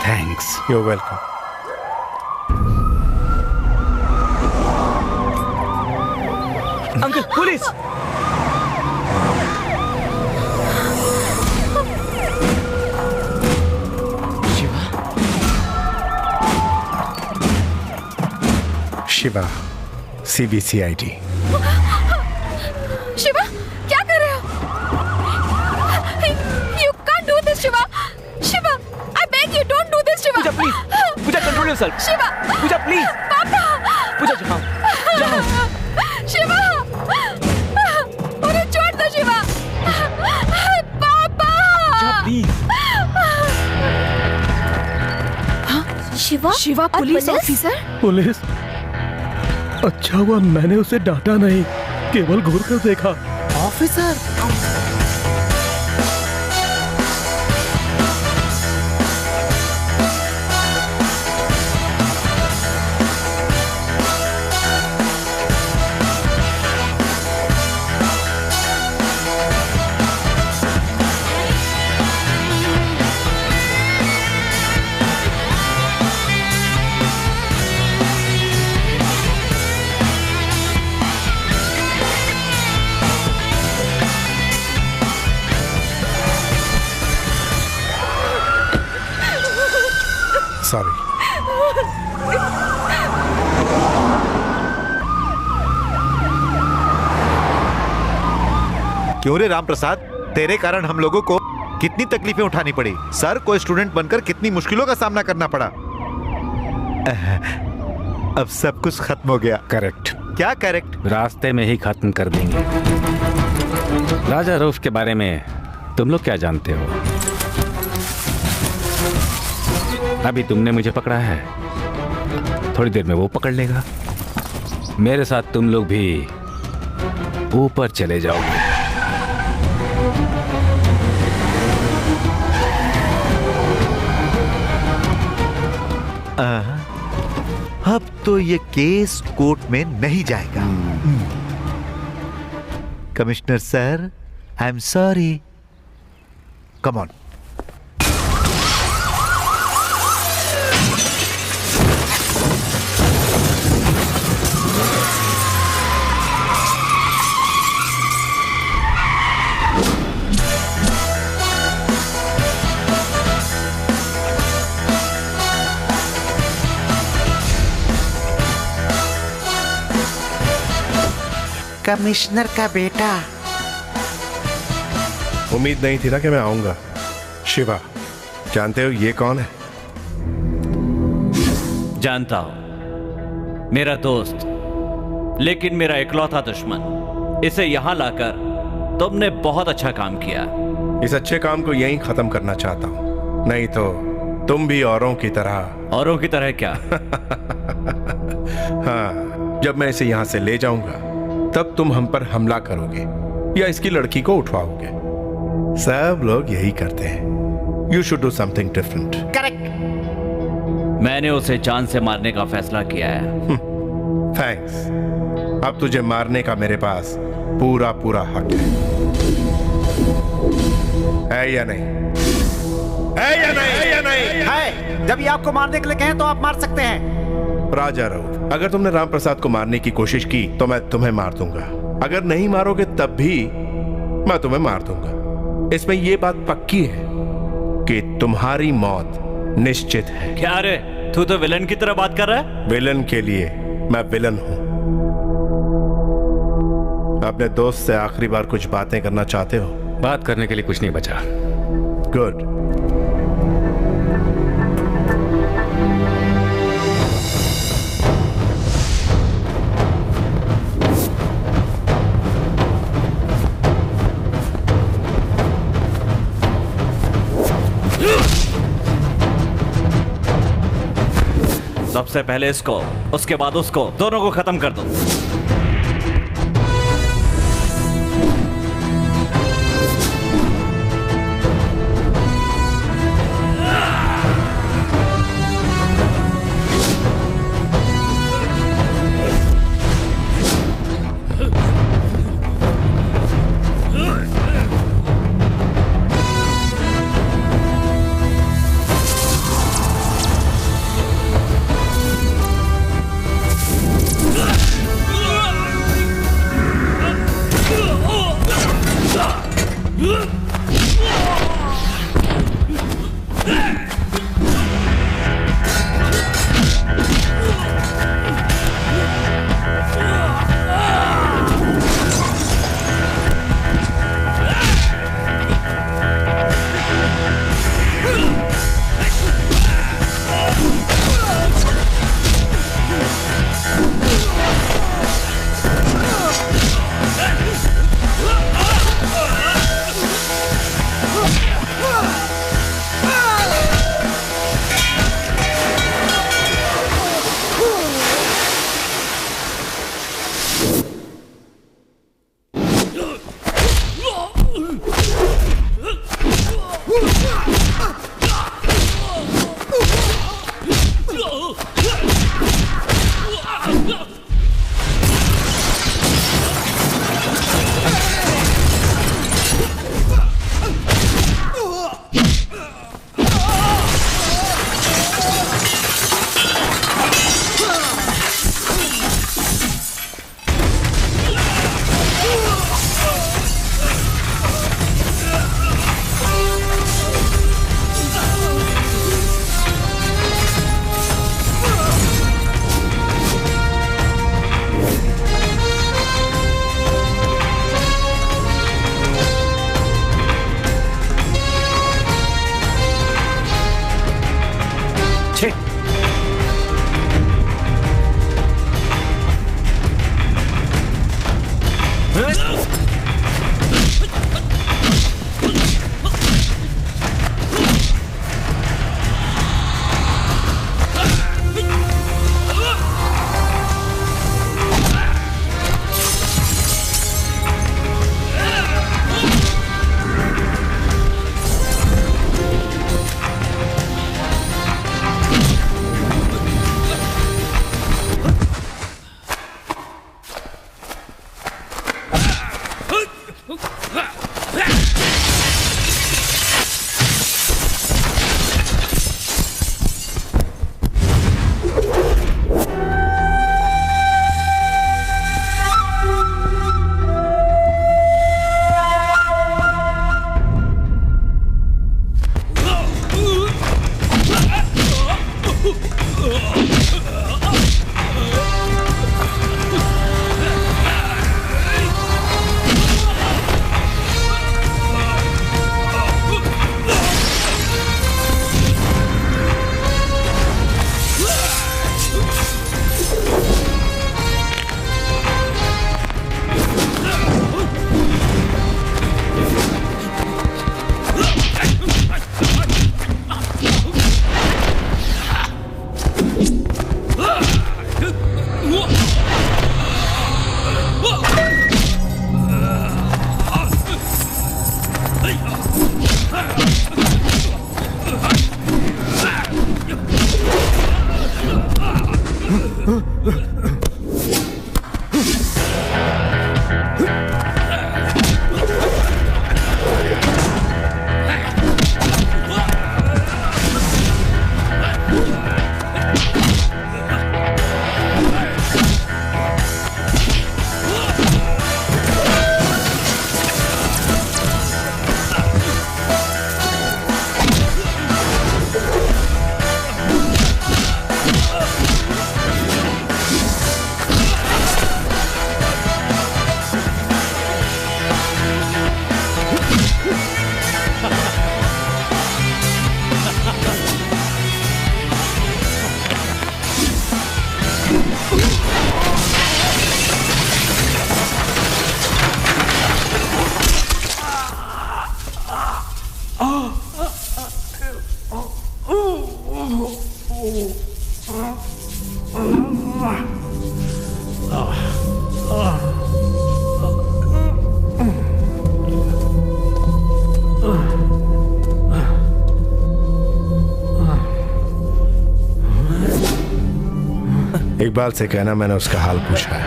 C: Thanks. You welcome.
H: Uncle police!
C: Shiva, CBCID।
E: Shiva, क्या कर रहे हो? You can't do this, Shiva. Shiva, I beg you, don't do this, Shiva.
H: Pooja please, Pooja control yourself.
E: Shiva,
H: Pooja please.
E: पापा।
H: पूजा जाओ, जाओ।
E: शिवा, उन्हें छोड़ दो शिवा। पापा।
H: Pooja please.
L: Shiva?
E: Shiva police officer?
J: Police? अच्छा हुआ मैंने उसे डांटा नहीं, केवल घूर कर देखा।
O: ऑफिसर!
C: सॉरी।
F: क्यों रे राम प्रसाद, तेरे कारण हम लोगों को कितनी तकलीफें उठानी पड़ी। सर को स्टूडेंट बनकर कितनी मुश्किलों का सामना करना पड़ा। अब सब कुछ खत्म हो गया।
A: करेक्ट।
F: क्या करेक्ट?
A: रास्ते में ही खत्म कर देंगे। राजा रऊफ के बारे में तुम लोग क्या जानते हो? अभी तुमने मुझे पकड़ा है, थोड़ी देर में वो पकड़ लेगा। मेरे साथ तुम लोग भी ऊपर चले जाओगे।
F: अब तो ये केस कोर्ट में नहीं जाएगा। Commissioner sir, I am sorry. Come on.
O: Commissioner का बेटा।
C: उम्मीद नहीं थी ना कि मैं आऊंगा। शिवा, जानते हो ये कौन है?
K: जानता हूं, मेरा दोस्त, लेकिन मेरा इकलौता दुश्मन। इसे यहां लाकर तुमने बहुत अच्छा काम किया।
C: इस अच्छे काम को यहीं खत्म करना चाहता हूं, नहीं तो तुम भी औरों की तरह।
K: औरों की तरह क्या?
C: हाँ, जब मैं इसे यहां से ले जाऊंगा तब तुम हम पर हमला करोगे या इसकी लड़की को उठवाओगे। सब लोग यही करते हैं। You should do something different.
O: Correct.
K: मैंने उसे जान से मारने का फैसला किया है।
C: थैंक्स। अब तुझे मारने का मेरे पास पूरा पूरा हक है या नहीं? है या नहीं? है या नहीं?
D: है। जब ये आपको मारने के लिए कहें तो आप मार सकते हैं।
C: राजा रऊफ, अगर तुमने राम प्रसाद को मारने की कोशिश की तो मैं तुम्हें मार दूंगा। अगर नहीं मारोगे तब भी मैं तुम्हें मार दूंगा। इसमें यह बात पक्की है कि तुम्हारी मौत निश्चित है।
K: क्या रे, तू तो विलन की तरह बात कर रहा है?
C: विलन के लिए मैं विलन हूं। अपने दोस्त से आखिरी बार कुछ बातें करना चाहते हो?
A: बात करने के लिए कुछ नहीं बचा।
C: गुड।
K: सबसे पहले इसको, उसके बाद उसको, दोनों को खत्म कर दो।
C: इकबाल से कहना मैंने उसका हाल पूछा है।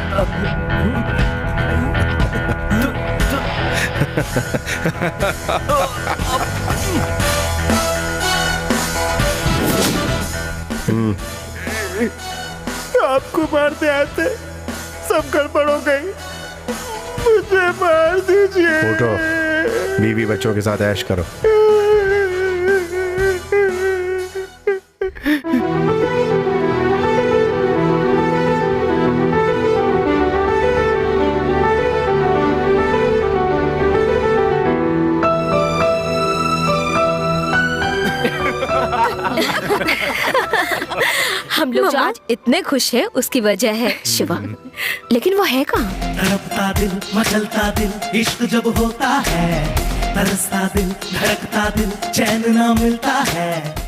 G: आपको मारते आते सब गड़बड़ हो गई, मुझे मार दीजिए।
C: उठो, बीवी बच्चों के साथ ऐश करो।
L: हम लोग जो आज इतने खुश हैं उसकी वजह है शिवा, लेकिन वो है कहाँ?
Q: तड़पता दिल, मचलता दिल, इश्क जब होता है, तरसता दिल, धड़कता दिल, चैन ना मिलता है।